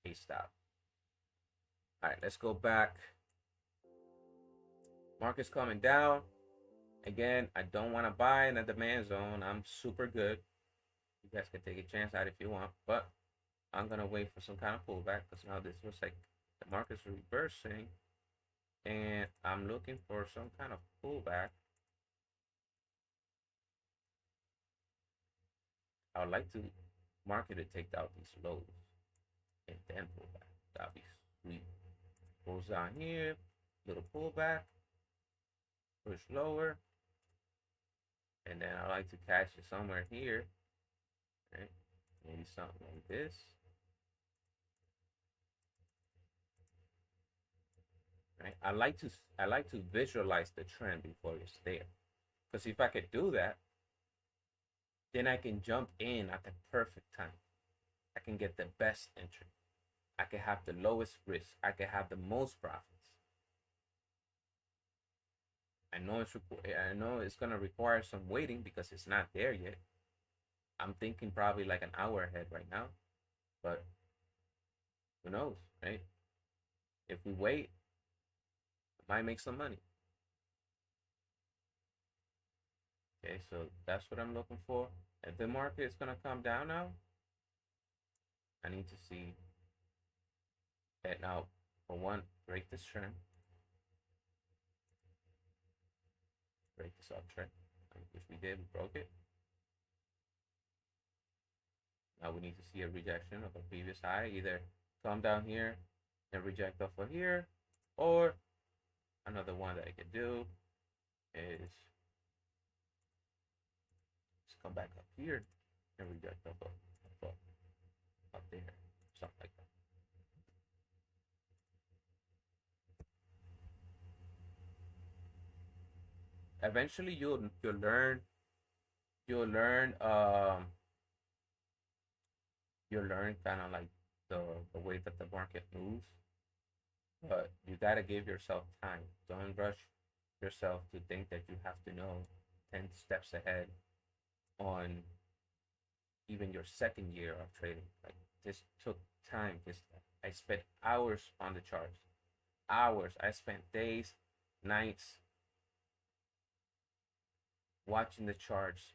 a stop. All right, let's go back. Market's coming down. Again, I don't want to buy in the demand zone. I'm super good. You guys can take a chance out if you want, but I'm gonna wait for some kind of pullback because now this looks like the market's reversing, and I'm looking for some kind of pullback. I would like to market to take out these lows and then pull back. That'd be sweet. Pulls down here, little pullback, push lower, and then I like to catch it somewhere here. Right? Maybe something like this. Right? I like to visualize the trend before it's there. Because if I could do that, then I can jump in at the perfect time. I can get the best entry. I can have the lowest risk. I can have the most profits. I know it's gonna require some waiting because it's not there yet. I'm thinking probably like an hour ahead right now, but who knows, right? If we wait, I might make some money. Okay, so that's what I'm looking for. If the market is gonna come down now, I need to see that now. For one, break this trend, break this uptrend, which we did. We broke it. Now we need to see a rejection of a previous high. Either come down here and reject off of here, or another one that I could do is just come back up here and reject off of up there, something like that. Eventually, you'll learn you learn kind of like the way that the market moves, but you gotta give yourself time. Don't rush yourself to think that you have to know 10 steps ahead on even your second year of trading. Like, this took time. This I spent hours on the charts. Hours. I spent days, nights watching the charts,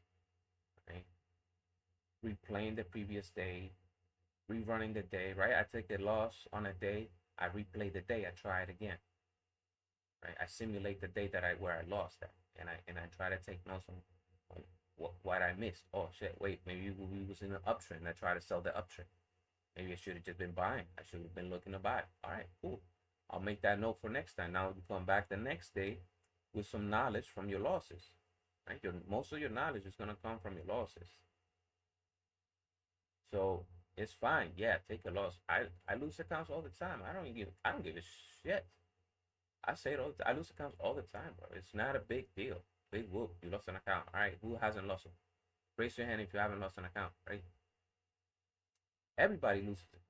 right? Replaying the previous day, rerunning the day, right? I take a loss on a day, I replay the day, I try it again. Right? I simulate the day that where I lost that, and I try to take notes on what I missed. Oh shit, wait, maybe we was in an uptrend. I try to sell the uptrend. Maybe I should have just been buying. I should have been looking to buy. All right, cool. I'll make that note for next time. Now you come back the next day with some knowledge from your losses. Right? Most of your knowledge is gonna come from your losses. So it's fine. Yeah, take a loss. I lose accounts all the time. I don't give a shit. I say it all the time. I lose accounts all the time, bro. It's not a big deal. Big whoop. You lost an account. All right. Who hasn't lost them? Raise your hand if you haven't lost an account, right? Everybody loses it.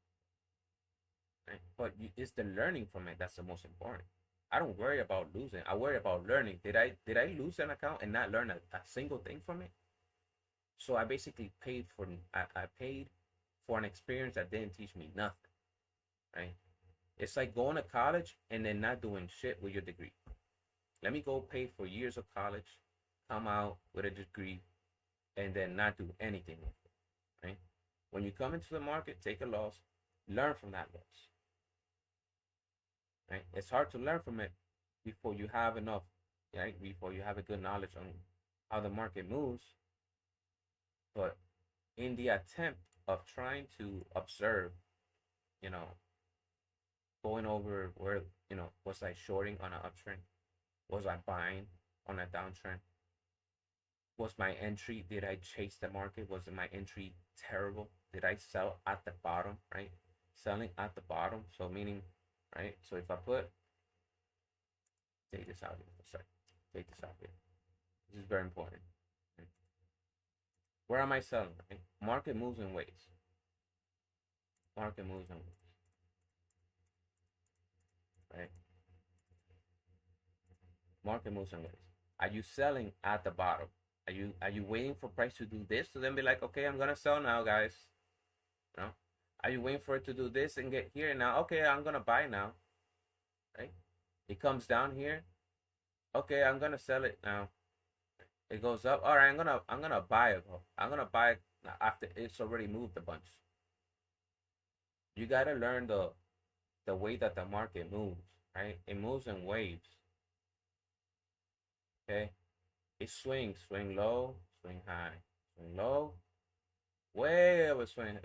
Right? But it's the learning from it that's the most important. I don't worry about losing. I worry about learning. Did I lose an account and not learn a single thing from it? So I basically paid for I paid for an experience that didn't teach me nothing. Right? It's like going to college and then not doing shit with your degree. Let me go pay for years of college, come out with a degree, and then not do anything with it. Right? When you come into the market, take a loss, learn from that loss. Right? It's hard to learn from it before you have enough, right? Before you have a good knowledge on how the market moves. But in the attempt of trying to observe, you know, going over where, was I shorting on an uptrend? Was I buying on a downtrend? Was my entry, did I chase the market? Was my entry terrible? Did I sell at the bottom, right? Selling at the bottom. So meaning, right? So if I take this out here for a second. Take this out here. This is very important. Right? Where am I selling? Right? Market moves in waves. Market moves in waves. Right? Market moves in waves. Are you selling at the bottom? Are you waiting for price to do this to then be like, okay, I'm gonna sell now, guys? You know? Are you waiting for it to do this and get here now? Okay, I'm gonna buy now. Right? It comes down here. Okay, I'm gonna sell it now. It goes up. All right, I'm gonna buy it. I'm gonna buy it after it's already moved a bunch. You gotta learn the way that the market moves, right? It moves in waves. Okay, it swings, swing low, swing high, swing low, way over swing,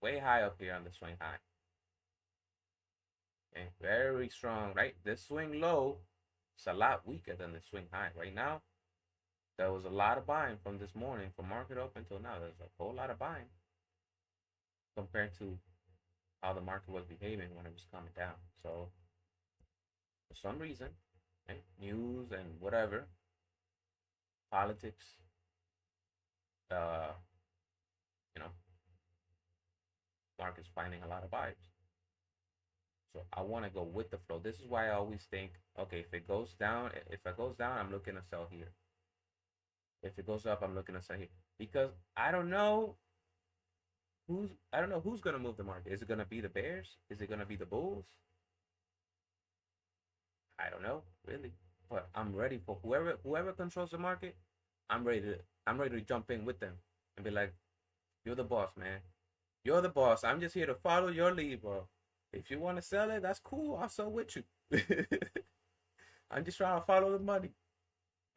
way high up here on the swing high. Okay, very strong, right? This swing low is a lot weaker than the swing high. Right now, there was a lot of buying from this morning, from market open until now. There's a whole lot of buying compared to how the market was behaving when it was coming down. So for some reason, right, news and whatever, politics, uh, you know, market's finding a lot of buyers. So I want to go with the flow. This is why I always think, okay, if it goes down, I'm looking to sell here. If it goes up, I'm looking to sell here. Because I don't know who's gonna move the market. Is it gonna be the bears? Is it gonna be the bulls? I don't know, really. But I'm ready for whoever controls the market. I'm ready to jump in with them and be like, you're the boss, man. You're the boss. I'm just here to follow your lead, bro. If you want to sell it, that's cool. I'll sell with you. I'm just trying to follow the money.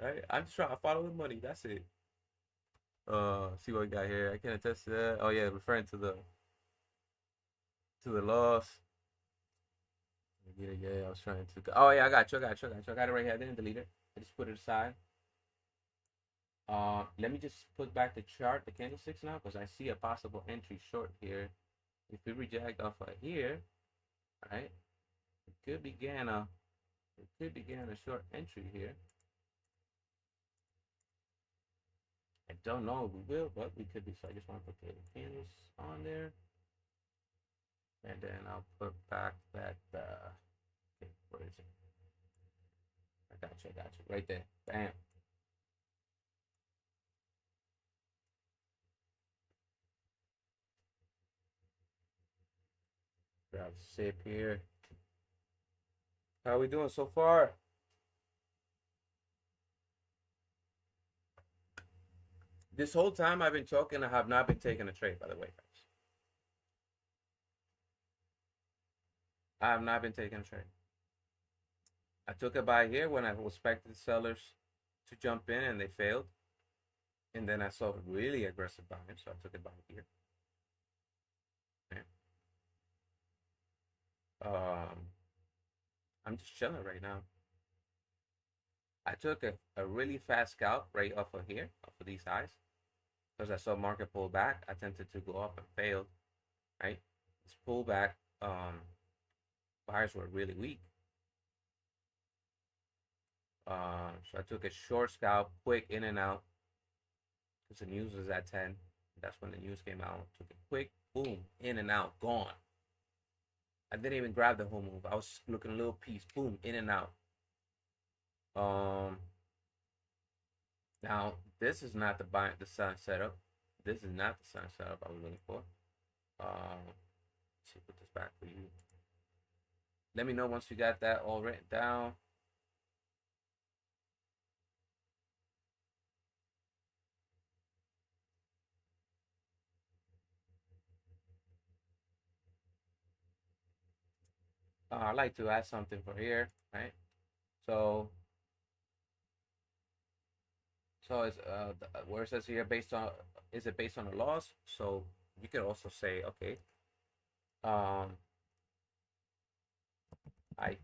Right? I'm just trying to follow the money. That's it. See what we got here. I can attest to that. Oh yeah, referring to the loss. Yeah, I was trying to. Oh yeah, I got you. I got it right here. I didn't delete it. I just put it aside. Let me just put back the chart, the candlesticks now, because I see a possible entry short here. If we reject off of here, right, it could begin a short entry here. I don't know if we will, but we could be. So I just want to put the candles on there. And then I'll put back that, okay, where is it? I got you, right there. Bam. Grab a sip here. How are we doing so far? This whole time I've been talking, I have not been taking a trade, by the way, guys. I have not been taking a trade. I took a buy here when I was expecting sellers to jump in and they failed. And then I saw really aggressive buying, so I took a buy here. Okay. I'm just chilling right now. I took a really fast scalp right off of here, off of these highs, because I saw market pull back. I tempted to go up and failed, right? This pullback, buyers were really weak. So I took a short scalp, quick in and out, because the news was at 10. That's when the news came out. Took a quick, boom, in and out, gone. I didn't even grab the whole move. I was looking a little piece, boom, in and out. Now this is not the sun setup. This is not the sun setup I was looking for. Let's see, put this back for you. Let me know once you got that all written down. I like to add something for here, right? So it's where it says here based on, is it based on a loss? So you could also say, okay, I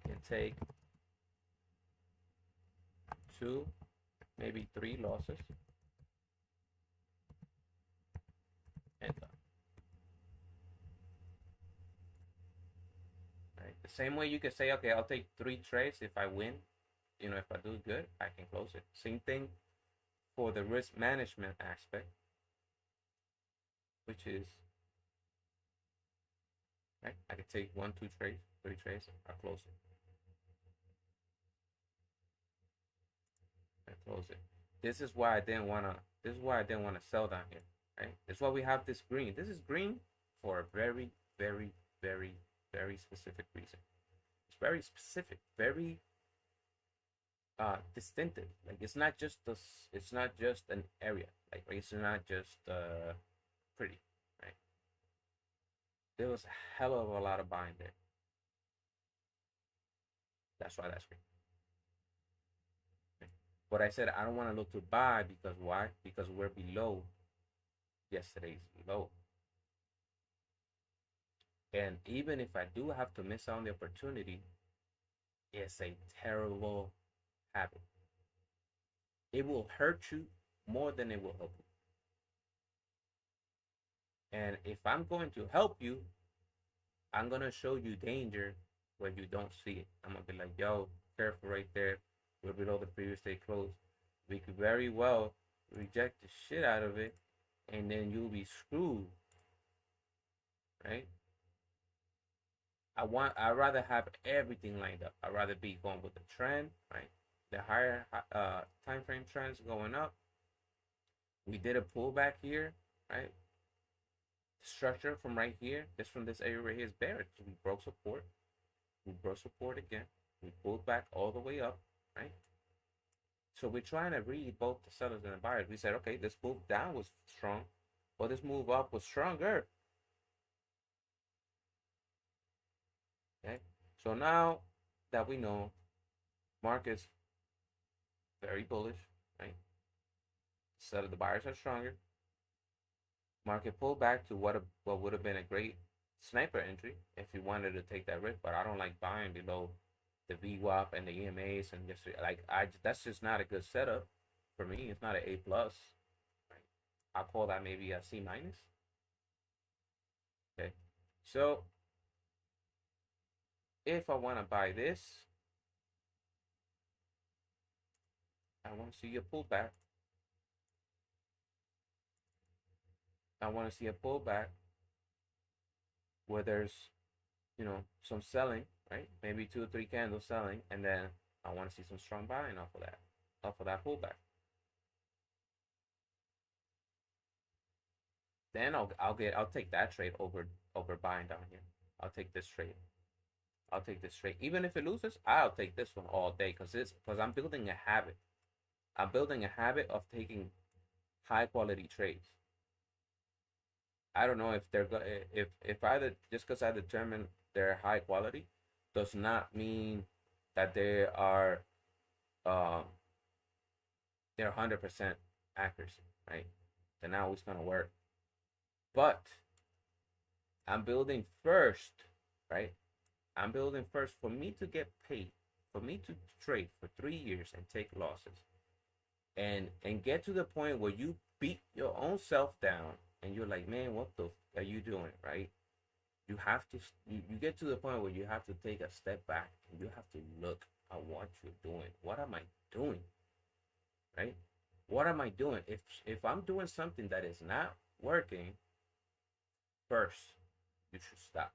can take 2, maybe 3 losses and done. Right? The same way you could say, okay, I'll take 3 trades if I win. You know, if I do good, I can close it. Same thing for the risk management aspect, which is, right, I could take 1, 2 trades, 3 trades, I'll close it. I close it. This is why I didn't wanna. This is why I didn't want to sell down here. Right. That's why we have this green. This is green for a very, very, very, very specific reason. It's very specific, very distinctive. Like it's not just this. It's not just an area. Like it's not just pretty. Right. There was a hell of a lot of buying there. That's why that's green. Right? But I said I don't want to look to buy because why? Because we're below yesterday's low. And even if I do have to miss out on the opportunity, it's a terrible habit. It will hurt you more than it will help you. And if I'm going to help you, I'm going to show you danger where you don't see it. I'm going to be like, yo, careful right there. We're below the previous day close. We could very well reject the shit out of it, and then you'll be screwed. Right? I'd rather have everything lined up. I'd rather be going with the trend, right? The higher time frame trends going up. We did a pullback here, right? Structure from right here, this from this area right here is bearish. So we broke support. We broke support again. We pulled back all the way up, right? So we're trying to read both the sellers and the buyers. We said, okay, this move down was strong, but this move up was stronger. Okay, so now that we know market's very bullish, right? So the buyers are stronger. Market pulled back to what would have been a great sniper entry if you wanted to take that risk, but I don't like buying below the VWAP and the EMAs and just like that's just not a good setup for me. It's not an A plus. Right? I'll call that maybe a C minus. Okay, so if I want to buy this, I want to see a pullback. I want to see a pullback where there's you know, some selling, right? Maybe 2 or 3 candles selling, and then I want to see some strong buying off of that pullback. Then I'll take that trade over buying down here. I'll take this trade. I'll take this trade. Even if it loses, I'll take this one all day because I'm building a habit. I'm building a habit of taking high quality trades. I don't know if they're if I just because I determine they're high quality does not mean that they are um they're 100% accuracy, right? They're not always gonna work. But I'm building first, right? I'm building first for me to get paid, for me to trade for 3 years and take losses, and get to the point where you beat your own self down, and you're like, man, what the are you doing, right? You have to you get to the point where you have to take a step back and you have to look at what you're doing. What am I doing, right? What am I doing? If I'm doing something that is not working, first you should stop,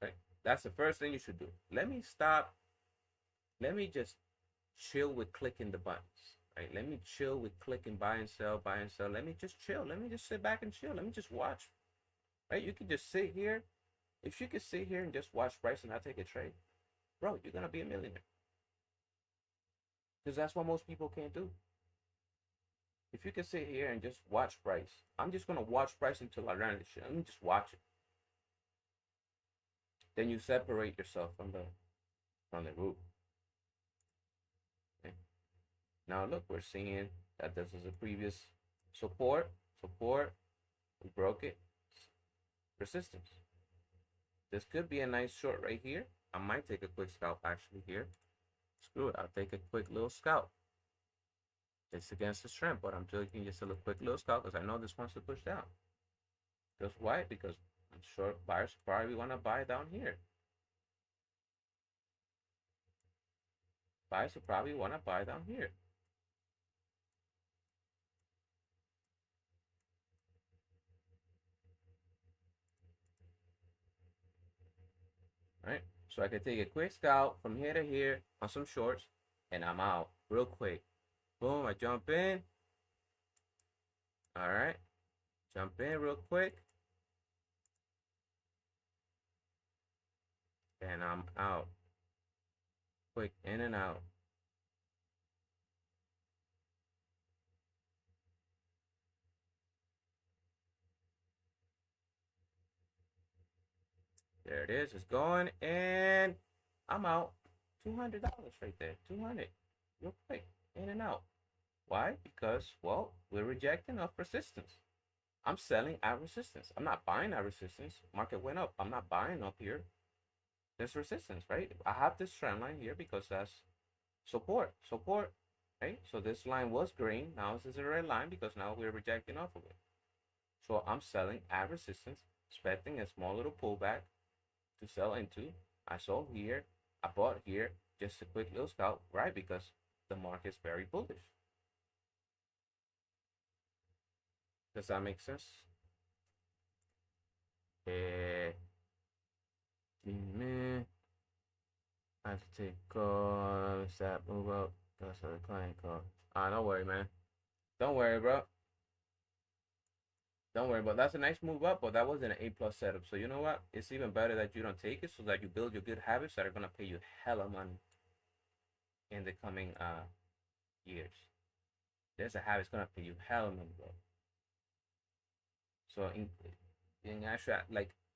right? That's the first thing you should do. Let me stop. Let me just chill with clicking the buttons, right? Let me chill with clicking buy and sell, buy and sell. Let me just chill. Let me just sit back and chill. Let me just watch, right? You can just sit here. If you could sit here and just watch price and not take a trade, bro, you're gonna be a millionaire. Because that's what most people can't do. If you can sit here and just watch price, I'm just gonna watch price until I learn this shit. Let me just watch it. Then you separate yourself from the group. Okay? Now look, we're seeing that this is a previous support. We broke it. Resistance. This could be a nice short right here. I might take a quick scalp actually here. Screw it, I'll take a quick little scalp. It's against the trend, but I'm taking just a quick little scalp because I know this wants to push down. Just why? Because I'm sure buyers probably want to buy down here. Buyers will probably want to buy down here. Right? So I can take a quick scalp from here to here on some shorts, and I'm out real quick. Boom, I jump in. All right. Jump in real quick. And I'm out. Quick in and out. There it is. It's going, and I'm out. $200 right there. 200. Real quick. In and out. Why? Because, well, we're rejecting off resistance. I'm selling at resistance. I'm not buying at resistance. Market went up. I'm not buying up here. There's resistance, right? I have this trend line here because that's support, right? So this line was green. Now this is a red line because now we're rejecting off of it. So I'm selling at resistance, expecting a small little pullback to sell into. I sold here. I bought here. Just a quick little scalp, right? Because the market's very bullish. Does that make sense? Man, I have to take call. That move up. That's a client call. Don't worry, man. Don't worry, bro. Don't worry, but that's a nice move up, but that wasn't an A+ setup. So you know what? It's even better that you don't take it so that you build your good habits that are gonna pay you hella money in the coming years. There's a habit that's gonna pay you hella money, bro. So in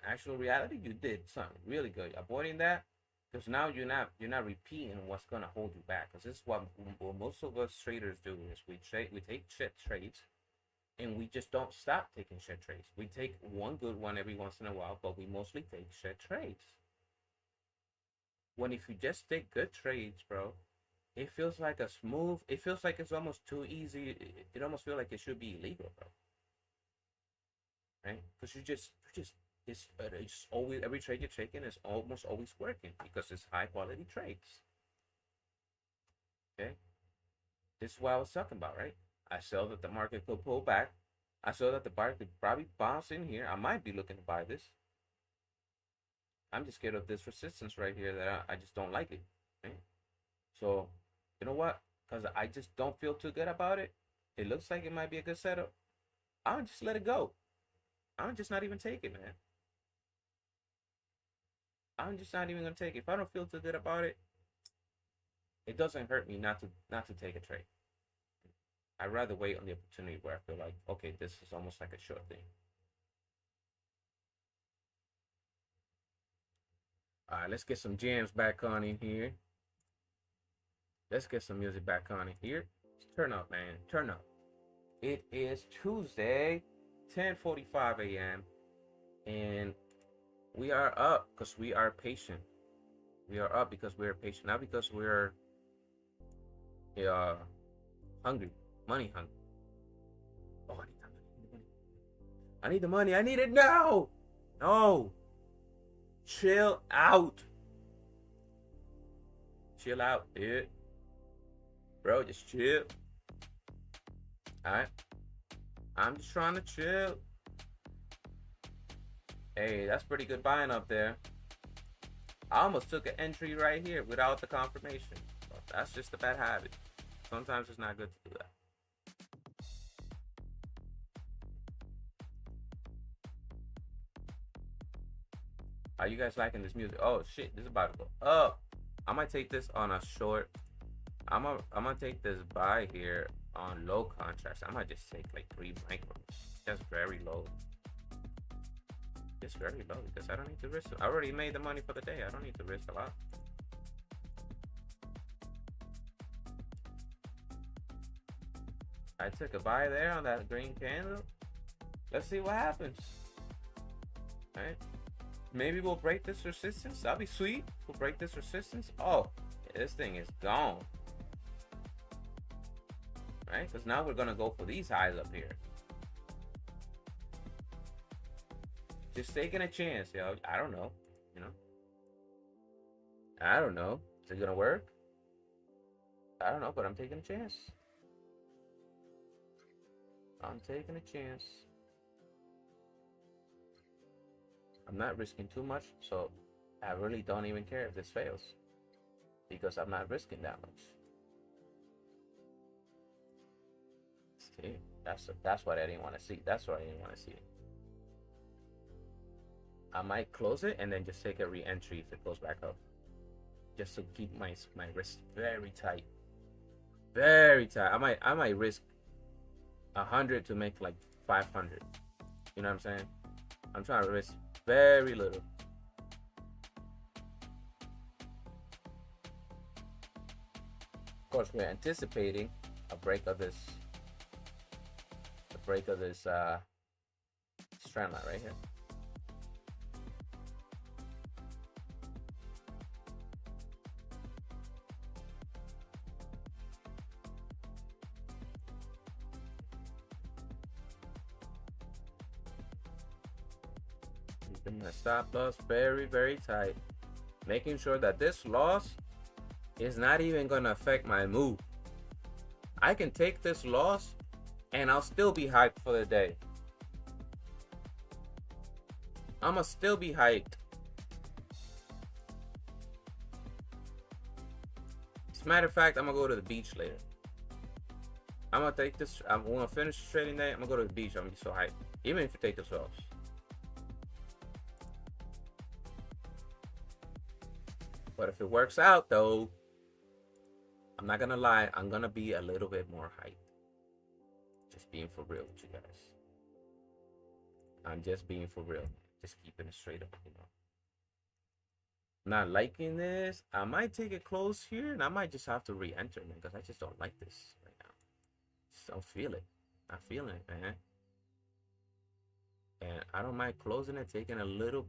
actual reality, you did something really good. Avoiding that, because now you're not repeating what's gonna hold you back. Because this is what most of us traders do is we take shit trades, and we just don't stop taking shit trades. We take one good one every once in a while, but we mostly take shit trades. When if you just take good trades, bro, it feels like a smooth. It feels like it's almost too easy. It almost feels like it should be illegal, bro. Right? Because it's just always every trade you're taking is almost always working because it's high quality trades. Okay, this is what I was talking about, right? I saw that the market could pull back. I saw that the market could probably bounce in here. I might be looking to buy this. I'm just scared of this resistance right here that I just don't like it. Right? So, you know what? Because I just don't feel too good about it. It looks like it might be a good setup. I'll just let it go. I'm just not even take it, man. I'm just not even gonna take it. If I don't feel too good about it, it doesn't hurt me not to take a trade. I'd rather wait on the opportunity where I feel like, okay, this is almost like a short thing. All right, let's get some jams back on in here. Let's get some music back on in here. Turn up, man. Turn up. It is Tuesday, 10:45 a.m. and we are up because we are patient. We are up because we are patient, not because we're hungry, money hungry. Oh, I need that money. I need the money. I need it now. No. Chill out. Chill out, dude. Bro, just chill. Alright. I'm just trying to chill. Hey, that's pretty good buying up there. I almost took an entry right here without the confirmation. But that's just a bad habit. Sometimes it's not good to do that. Are you guys liking this music? Oh shit, this is about to go up. I might take this on a short. I'm gonna take this buy here on low contracts. I might just take like 3 micros. That's very low. It's very low because I don't need to risk it. I already made the money for the day. I don't need to risk a lot. I took a buy there on that green candle. Let's see what happens. All right. Maybe we'll break this resistance. That'll be sweet. We'll break this resistance. Oh, this thing is gone. Right? Because now we're gonna go for these highs up here. Just taking a chance, yo. I don't know. You know. I don't know. Is it gonna work? I don't know, but I'm taking a chance. I'm taking a chance. I'm not risking too much, so I really don't even care if this fails because I'm not risking that much. See, that's what I didn't want to see. That's what I didn't want to see. I might close it and then just take a re-entry if it goes back up, just to keep my risk very tight, very tight. I might risk 100 to make like 500. You know what I'm saying? I'm trying to risk very little. Of course, we're anticipating a break of this strand line right here. Keeping my stop loss very, very tight, making sure that this loss is not even going to affect my move. I can take this loss and I'll still be hyped for the day. I'ma still be hyped. As a matter of fact, I'm gonna go to the beach later. I'm gonna take this. I'm gonna finish the trading day. I'm gonna go to the beach. I'm gonna be so hyped, even if you take this loss. But if it works out, though, I'm not gonna lie. I'm gonna be a little bit more hyped. Just being for real with you guys. I'm just being for real. Just keeping it straight up, you know. Not liking this. I might take it close here, and I might just have to re-enter, man, because I just don't like this right now. Just don't feel it. Not feeling it, man. And I don't mind closing it, taking a little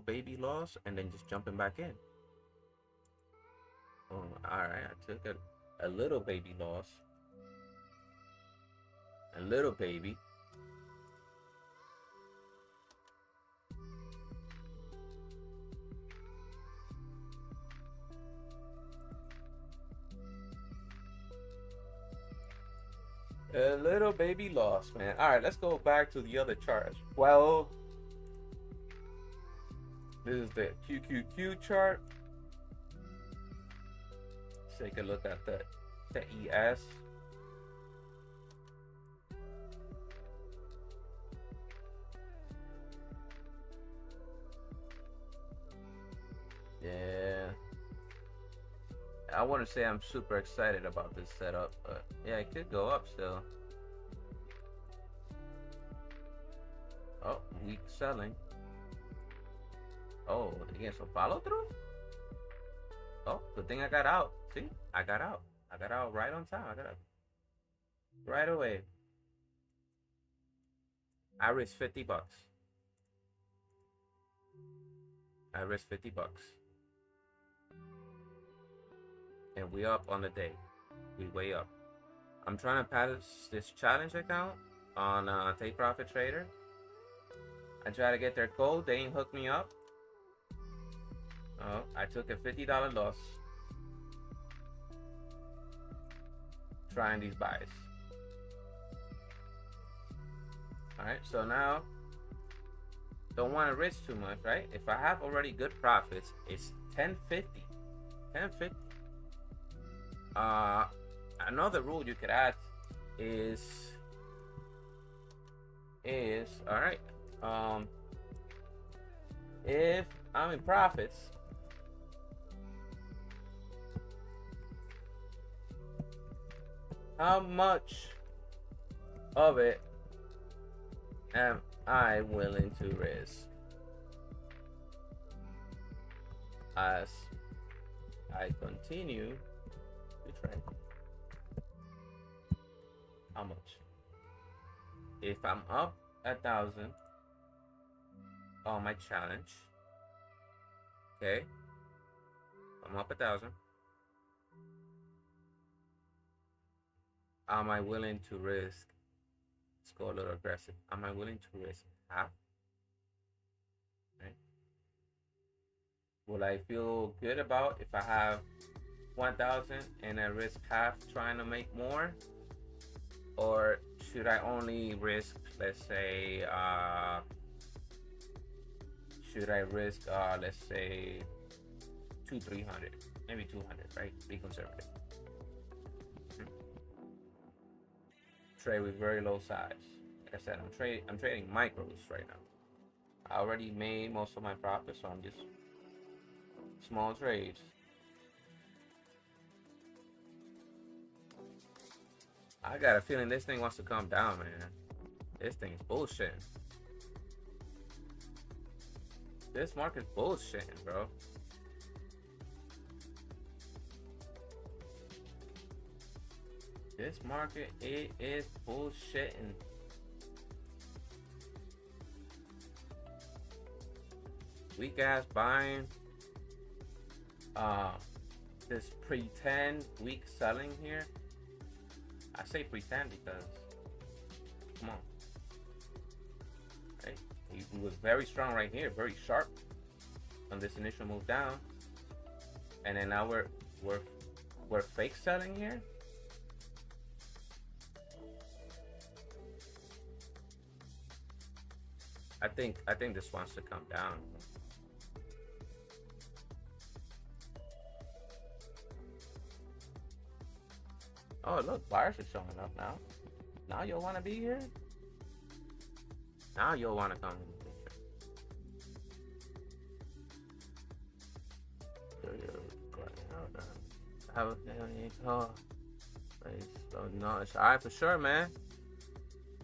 baby loss, and then just jumping back in. Oh, all right. I took a little baby loss. A little baby. A little baby loss, man. All right, let's go back to the other chart as well. This is the QQQ chart. Let's take a look at the ES. Yeah, I want to say I'm super excited about this setup, but yeah, it could go up still. Oh, weak selling. Oh, again, some follow through. Oh, good thing I got out. See, I got out. I got out right on time. I got out right away. I risked $50. I risked $50. And we up on the day. We way up. I'm trying to pass this challenge account on Take Profit Trader. I try to get their code. They ain't hooked me up. Oh, I took a $50 loss trying these buys. Alright, so now don't want to risk too much, right? If I have already good profits, it's 1050. 1050. Another rule you could add is all right. If I'm in profits, how much of it am I willing to risk as I continue to trade? How much? If I'm up 1,000 on my challenge, okay, I'm up 1,000. Am I willing to risk? Let's go a little aggressive. Am I willing to risk half? Right? Will I feel good about if I have 1,000 and I risk half trying to make more? Or should I only risk, let's say, should I risk, let's say, 300, maybe 200, right? Be conservative. Trade with very low size. Like I said, I'm trading micros right now. I already made most of my profits, so I'm just small trades. I got a feeling this thing wants to come down, man. This thing is bullshit. This market's bullshitting, bro. This market, it is bullshitting. Weak ass buying. This pretend weak selling here. I say pretend because, come on, right? He was very strong right here, very sharp on this initial move down, and then now we're fake selling here. I think this wants to come down. Oh, look, buyers are showing up now. Now you'll want to be here? Now you'll want to come in the picture. No, it's alright for sure, man.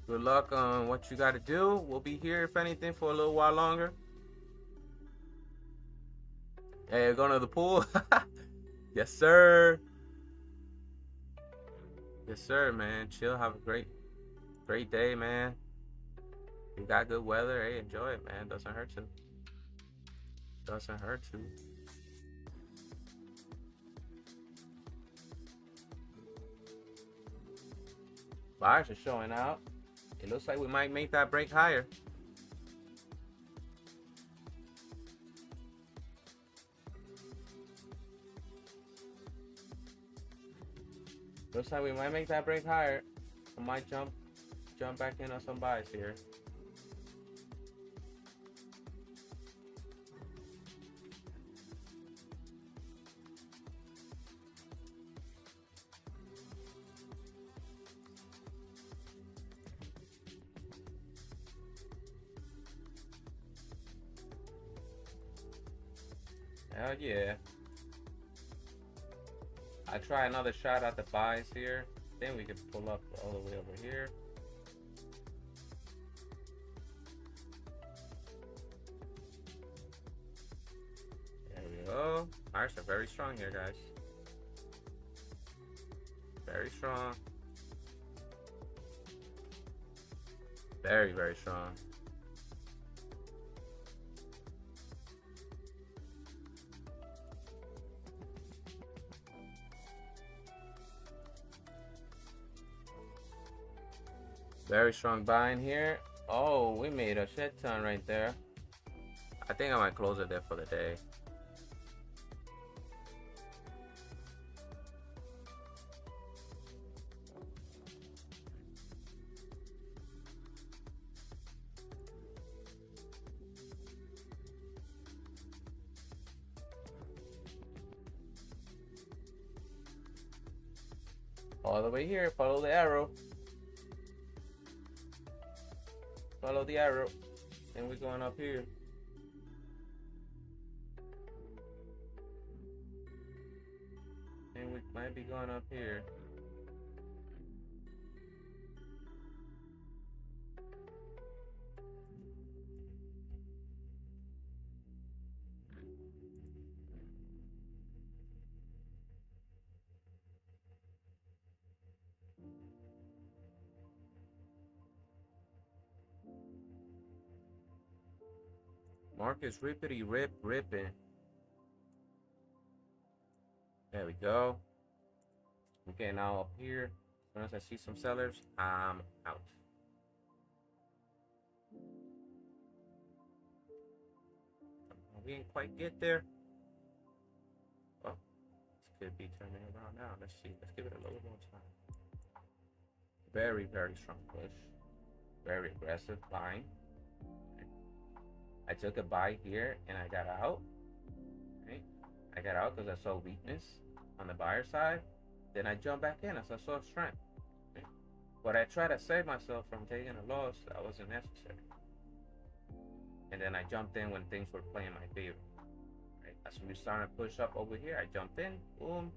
Good luck on what you got to do. We'll be here, if anything, for a little while longer. Hey, going to the pool? Yes, sir. Yes, sir, man. Chill. Have a great day, man. You got good weather. Hey, enjoy it, man. Doesn't hurt to. Doesn't hurt to. Buyers are showing out. It looks like we might make that break higher. Looks like we might make that break higher. I might jump back in on some buys here. Hell yeah. I try another shot at the buys here. Then we can pull up all the way over here. There we go. Buyers are very strong here, guys. Very strong. Very, very strong. Very strong buying here. Oh, we made a shit ton right there. I think I might close it there for the day. All the way here, follow the arrow. Follow the arrow. And we're going up here. And we might be going up here. Marcus rippity ripping. There we go. Okay, now up here, as soon as I see some sellers, I'm out. We didn't quite get there. Oh, this could be turning around now. Let's see. Let's give it a little more time. Very, very strong push. Very aggressive buying. I took a buy here and I got out. Right? I got out because I saw weakness on the buyer side. Then I jumped back in as I saw strength. Right? But I tried to save myself from taking a loss that wasn't necessary. And then I jumped in when things were playing my favor. Right? As we started to push up over here, I jumped in. Boom.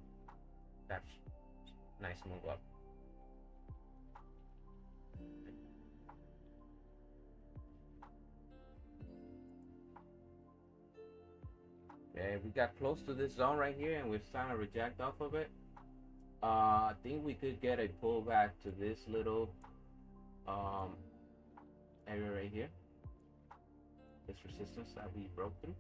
That's nice move up. Okay, we got close to this zone right here and we're starting to reject off of it. I think we could get a pullback to this little area right here. This resistance that we broke through.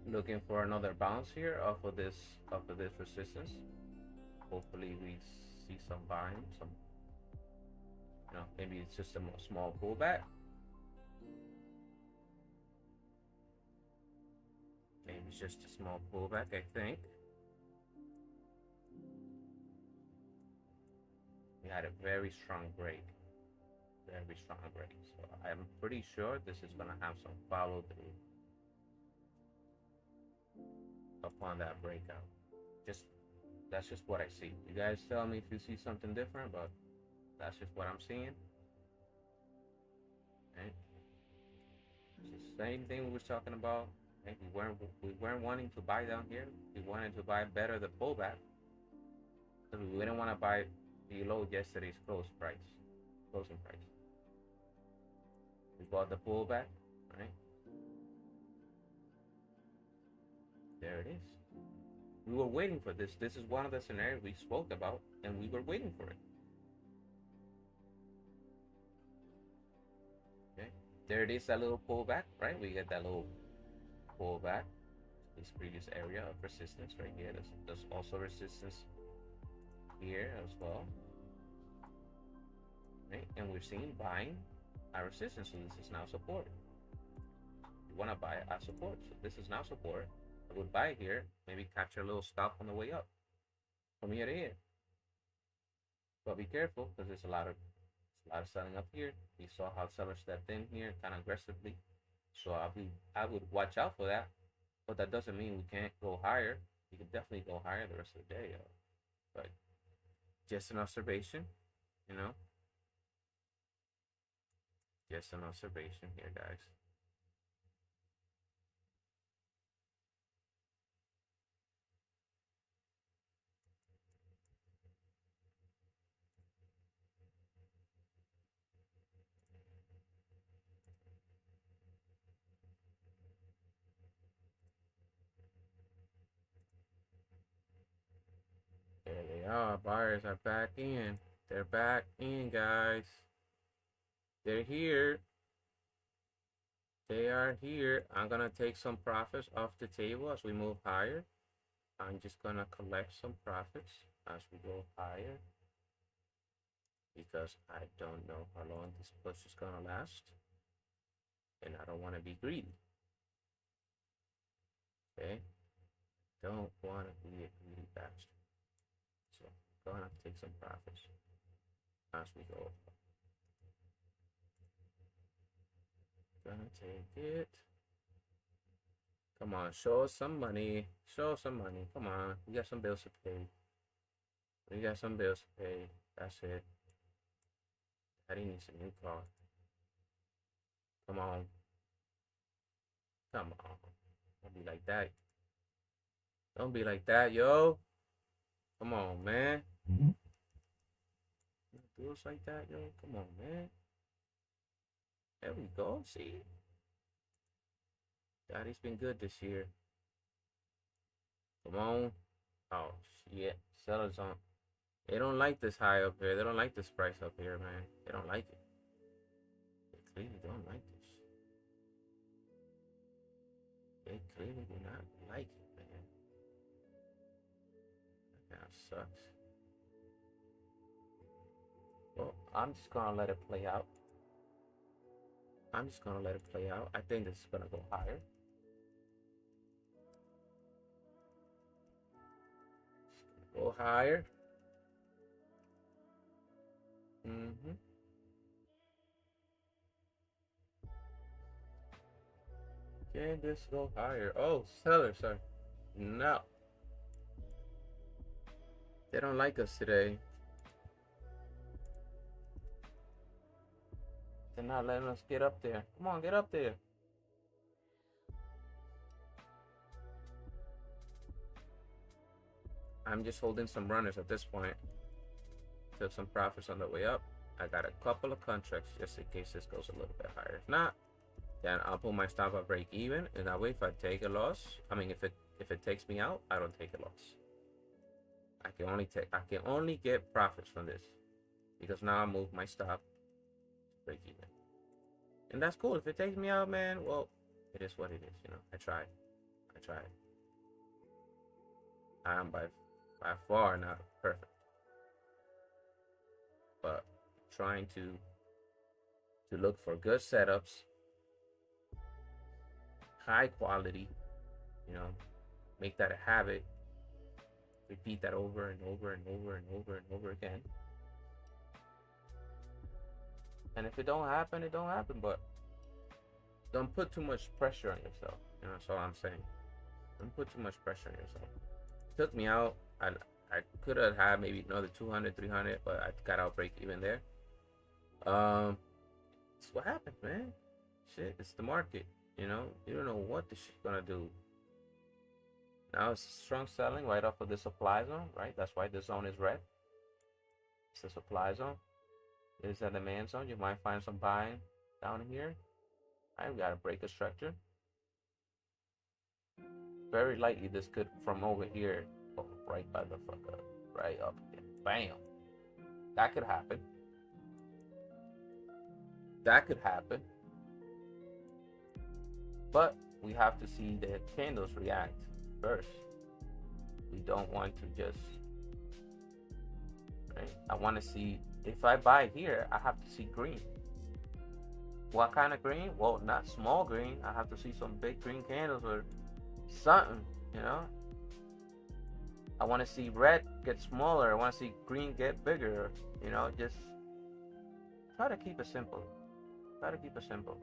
Looking for another bounce here off of this resistance. Hopefully we see some buying, some, you know, maybe it's just a small pullback. Maybe it's just a small pullback, I think. We had a very strong break. Very strong break. So I'm pretty sure this is gonna have some follow through upon that breakout. That's just what I see. You guys tell me if you see something different, but that's just what I'm seeing. Okay. It's the same thing we were talking about. Okay. We weren't wanting to buy down here. We wanted to buy better the pullback. So we didn't want to buy below yesterday's closing price. We bought the pullback, right? There it is. We were waiting for this. This is one of the scenarios we spoke about, and we were waiting for it. Okay, there it is, that little pullback, right? We get that little pullback. This previous area of resistance right here. There's also resistance here as well. Right? And we're seeing buying our resistance, so this is now support. We want to buy at support, so this is now support. I would buy here, maybe capture a little stop on the way up from here to here. But be careful because there's a lot of selling up here. We saw how sellers stepped in here kind of aggressively, so I would watch out for that. But that doesn't mean we can't go higher. We can definitely go higher the rest of the day, but just an observation, you know. Just an observation here, guys. There they are. Buyers are back in. They're back in, guys. They're here. They are here. I'm going to take some profits off the table as we move higher. I'm just going to collect some profits as we go higher, because I don't know how long this push is going to last, and I don't want to be greedy. Okay? Don't want to be a greedy bastard. So I'm going to take some profits as we go. Gonna take it. Come on, show us some money. Show us some money. Come on. We got some bills to pay. We got some bills to pay. That's it. Daddy needs a new car. Come on. Come on. Don't be like that. Don't be like that, yo. Come on, man. Do us like that, yo. Come on, man. There we go. See? Daddy's been good this year. Come on. Oh, shit. Sellers on. They don't like this high up here. They don't like this price up here, man. They don't like it. They clearly don't like this. They clearly do not like it, man. That kind of sucks. Well, I'm just gonna let it play out. I'm just gonna let it play out. I think this is gonna go higher. Go higher. Can this go higher? Oh, seller, sorry. No. They don't like us today. They're not letting us get up there. Come on, get up there. I'm just holding some runners at this point. Took some profits on the way up. I got a couple of contracts just in case this goes a little bit higher. If not, then I'll put my stop at break even, and that way if I take a loss, I mean if it takes me out, I don't take a loss. I can only get profits from this, because now I move my stop to break even. And that's cool. If it takes me out, man, well, it is what it is, you know. I tried. I am by far not perfect, but trying to look for good setups, high quality, you know, make that a habit, repeat that over and over and over and over and over again. And if it don't happen, it don't happen, but don't put too much pressure on yourself. You know, that's all I'm saying. Don't put too much pressure on yourself. It took me out. I could have had maybe another 200, 300, but I got out break even there. It's what happened, man. Shit, it's the market. You know, you don't know what this shit's gonna do. Now it's strong selling right off of the supply zone, right? That's why the zone is red. It's the supply zone. It is a demand zone. You might find some buying down here. I've got to break a structure. Very likely this could from over here go right by the fuck up. Right up here. Bam. That could happen. That could happen. But we have to see the candles react first. We don't want to just, right? I want to see, if I buy here, I have to see green. What kind of green? Well, not small green. I have to see some big green candles, or something, you know. I want to see red get smaller. I want to see green get bigger. You know, just try to keep it simple. Try to keep it simple.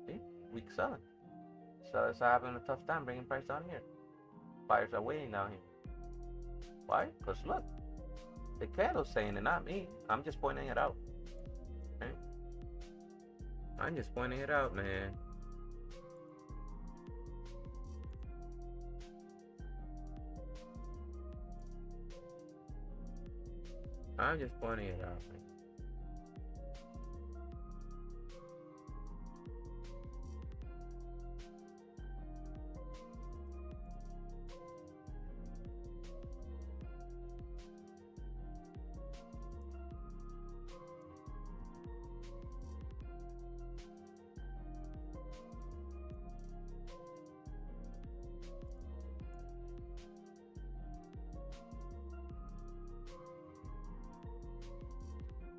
See, weak selling. Sellers are having a tough time bringing price down here. Buyers are waiting down here. Why? Because look, the candle's saying it, not me. I'm just pointing it out. Right? I'm just pointing it out, man. I'm just pointing it out, man.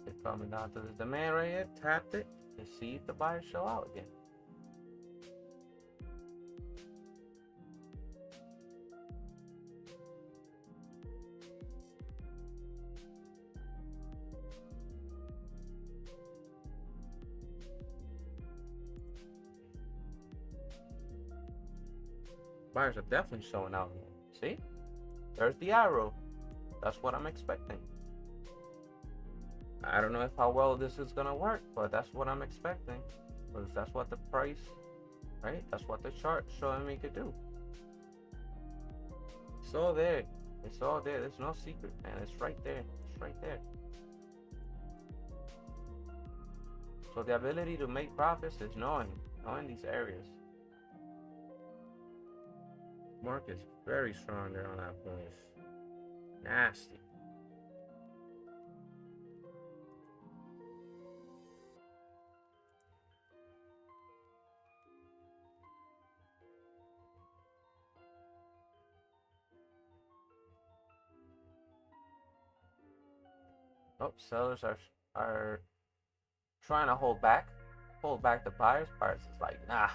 It's coming down to the demand right here. Tapped it to see if the buyers show out again. Buyers are definitely showing out here. See? There's the arrow. That's what I'm expecting. I don't know if how well this is gonna work, but that's what I'm expecting. Because that's what the price, right? That's what the chart showing me could do. It's all there. It's all there. There's no secret, man. It's right there. It's right there. So the ability to make profits is knowing these areas. Market's very strong there on that place. Nasty. Oh, sellers are trying to hold back the buyers. Buyers is like, nah.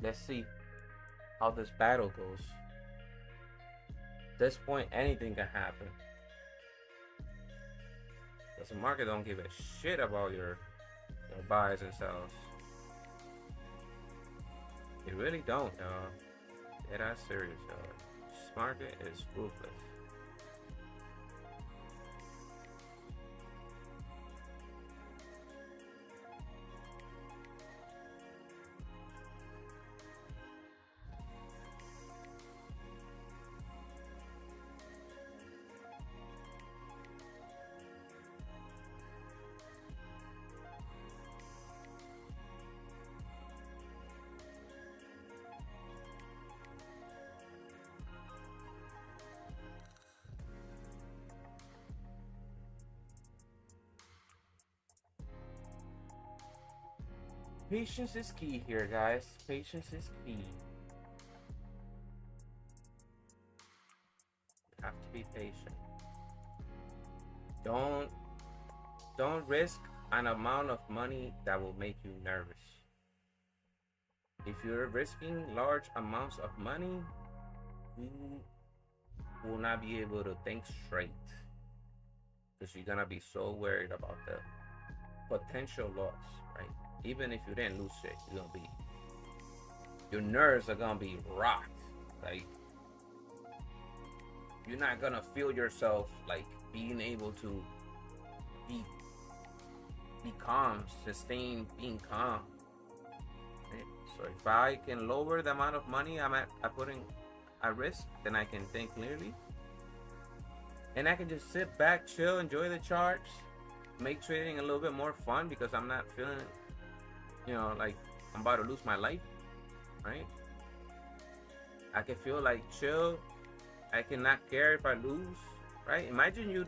Let's see how this battle goes. At this point, anything can happen. Because the market don't give a shit about your buys and sells. It really don't, y'all. Yeah, that's serious, y'all. This market is ruthless. Patience is key here, guys. Patience is key. You have to be patient. Don't risk an amount of money that will make you nervous. If you're risking large amounts of money, you will not be able to think straight. Because you're gonna be so worried about the potential loss, right? Even if you didn't lose shit, your nerves are gonna be rocked. Like, you're not gonna feel yourself like being able to be calm, sustain being calm. Right? So if I can lower the amount of money I'm putting at risk, then I can think clearly. And I can just sit back, chill, enjoy the charts, make trading a little bit more fun because I'm not feeling, like I'm about to lose my life, right? I can feel like chill. I cannot care if I lose, right? Imagine you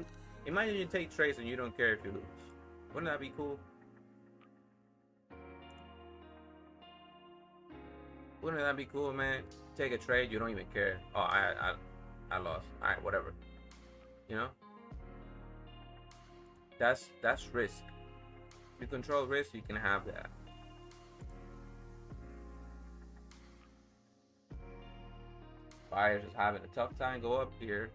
take trades and you don't care if you lose. Wouldn't that be cool? Wouldn't that be cool, man? Take a trade, you don't even care. Oh, I lost. All right, whatever. That's risk. you control risk, you can have that. Buyers is having a tough time go up here.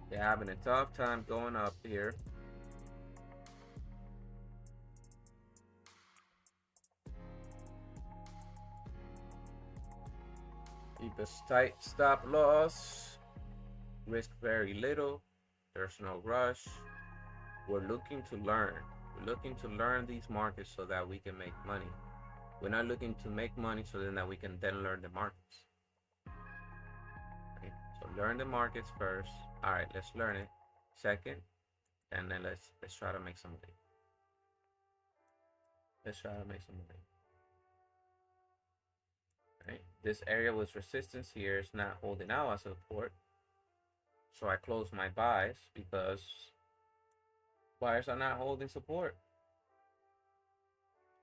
They're having a tough time going up here. Keep a tight stop loss. Risk very little. There's no rush. We're looking to learn. We're looking to learn these markets so that we can make money. We're not looking to make money so then that we can then learn the markets. Okay, so learn the markets first. All right, let's learn it. Second, and then let's try to make some money. Let's try to make some money. Right, this area was resistance here. It's not holding out as support, so I closed my buys because buyers are not holding support.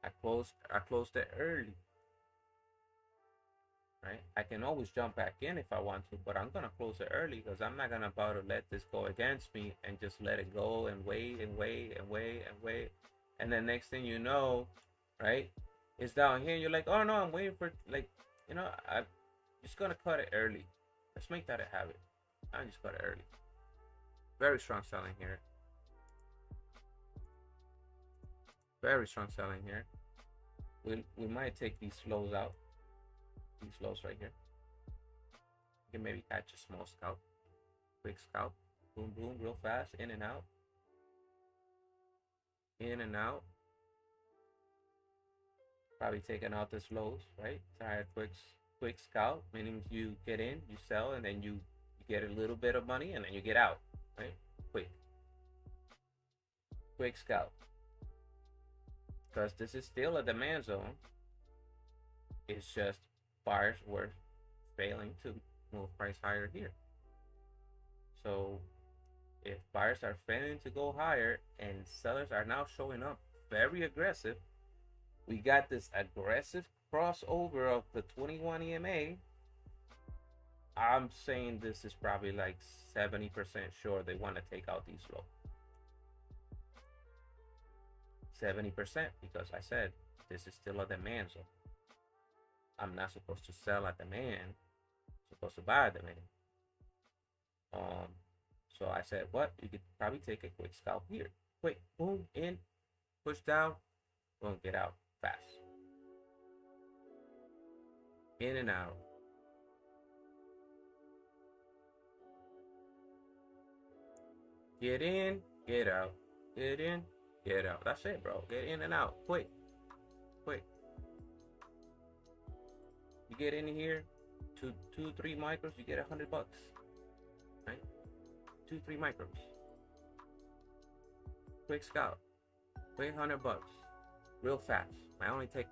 I closed it early. Right, I can always jump back in if I want to, but I'm gonna close it early because I'm not gonna about to let this go against me and just let it go and wait and wait and wait and wait, and then next thing you know, right, it's down here and you're like, oh no, I'm waiting for, like, you know, I'm just gonna cut it early. Let's make that a habit. I just cut it early. Very strong selling here. Very strong selling here. We might take these lows out. These lows right here. You can maybe catch a small scalp. Quick scalp. Boom, boom, real fast. In and out. In and out. Probably taking out this lows, right? Try a quick scalp, meaning you get in, you sell, and then you get a little bit of money, and then you get out, right? Quick scalp. Because this is still a demand zone. It's just buyers were failing to move price higher here. So if buyers are failing to go higher and sellers are now showing up very aggressive, we got this aggressive crossover of the 21 EMA. I'm saying this is probably like 70% sure they want to take out these lows. 70%, because I said this is still a demand zone. I'm not supposed to sell at demand. I'm supposed to buy at demand. So I said, what? You could probably take a quick scalp here. Quick, boom, in, push down, boom, get out fast. In and out. Get in, get out. Get in, get out. That's it, bro. Get in and out. Quick. You get in here, two, 3 micros, you get $100, right? 2, 3 micros. Quick scalp. Quick $100, real fast. Might only take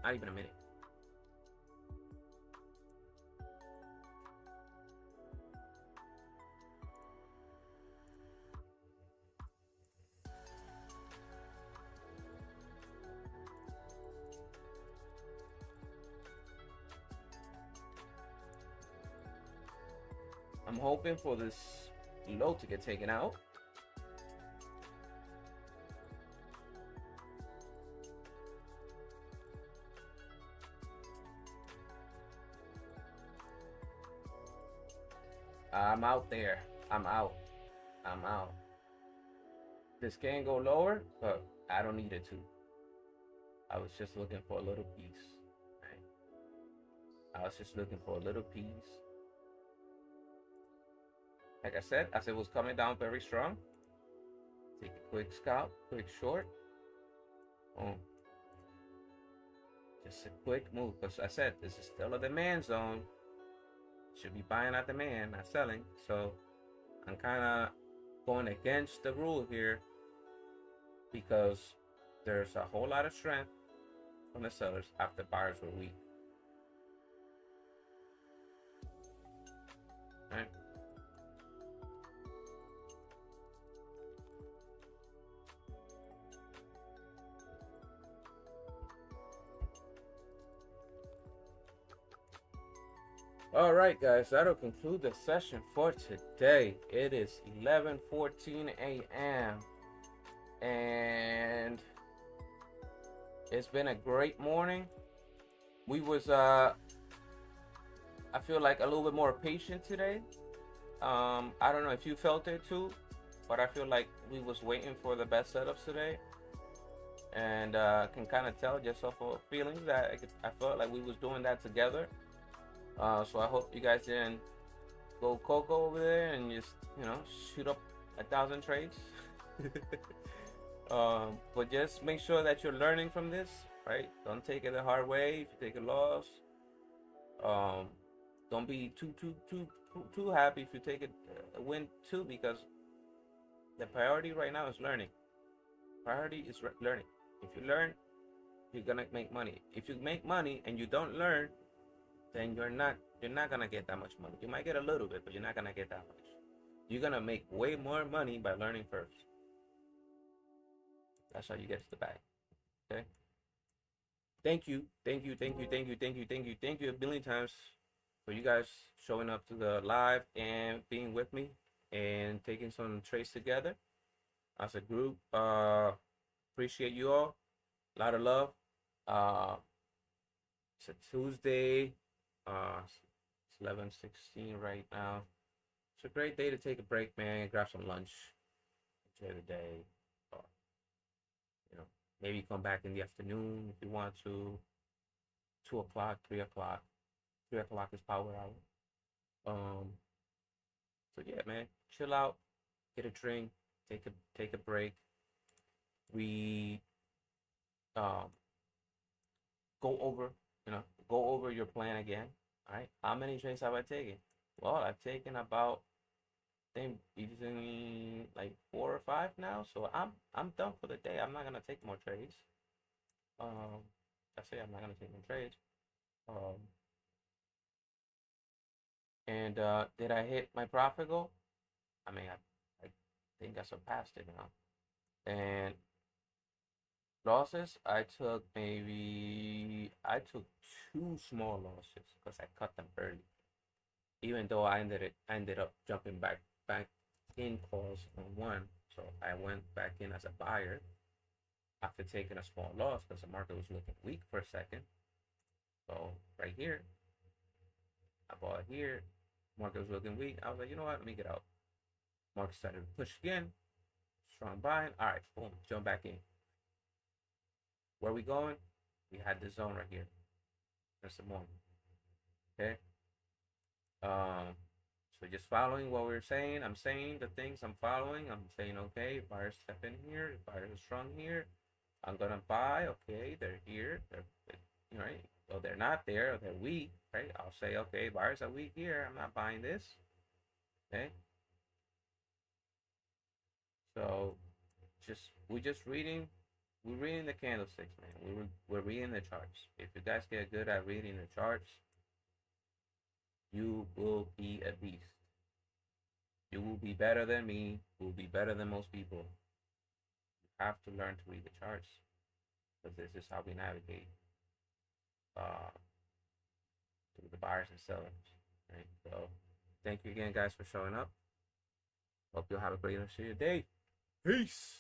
not even a minute. I'm hoping for this low to get taken out. I'm out there. I'm out. This can go lower, but I don't need it to. I was just looking for a little piece. Right? I was just looking for a little piece. Like I said, as it was coming down very strong, take a quick scalp, quick short. Boom. Just a quick move. Because I said, this is still a demand zone. Should be buying at demand, not selling. So I'm kind of going against the rule here because there's a whole lot of strength from the sellers after buyers were weak. All right. All right, guys, that'll conclude the session for today. It is 11:14 a.m. and it's been a great morning. We was I feel like a little bit more patient today. I don't know if you felt it too, but I feel like we was waiting for the best setups today, and can kind of tell just off of feelings that I felt like we was doing that together. So I hope you guys didn't go Coco over there and just shoot up 1,000 trades. But just make sure that you're learning from this, right? Don't take it the hard way. If you take a loss, um, don't be too happy if you take a win too, because the priority right now is learning. Priority is learning. If you learn, you're gonna make money. If you make money and you don't learn, then you're not gonna get that much money. You might get a little bit, but you're not gonna get that much. You're gonna make way more money by learning first. That's how you get to the bag. Okay. Thank you a billion times for you guys showing up to the live and being with me and taking some trades together as a group. Appreciate you all. A lot of love. It's a Tuesday. It's 11:16 right now. It's a great day to take a break, man. Grab some lunch. Enjoy the day. Uh, you know, maybe come back in the afternoon if you want to. 2 o'clock, 3 o'clock. 3 o'clock is power hour. So yeah, man, chill out, get a drink, take a break. We um go over, go over your plan again. All right. How many trades have I taken? Well, I've taken about, I think, using like 4 or 5 now. So I'm done for the day. I'm not gonna take more trades. I say I'm not gonna take more trades. Um, and did I hit my profit goal? I mean, I think I surpassed it now. And losses, I took 2 small losses because I cut them early. Even though I ended up jumping back in calls on one, so I went back in as a buyer after taking a small loss because the market was looking weak for a second. So right here, I bought here. Market was looking weak. I was like, you know what? Let me get out. Market started to push again. Strong buying. All right, boom, jump back in. Where we going? We had the zone right here. That's the morning. Okay. So just following what we're saying. I'm saying the things I'm following. I'm saying, okay, buyers step in here. Buyers are strong here. I'm gonna buy. Okay, they're here. They're right. So they're not there. They're weak. Right. I'll say, okay, buyers are weak here. I'm not buying this. Okay. So we're just reading. We're reading the candlesticks, man. We're reading the charts. If you guys get good at reading the charts, you will be a beast. You will be better than me. You will be better than most people. You have to learn to read the charts because this is how we navigate uh, through the buyers and sellers. Right. So, thank you again, guys, for showing up. Hope you'll have a great rest of your day. Peace.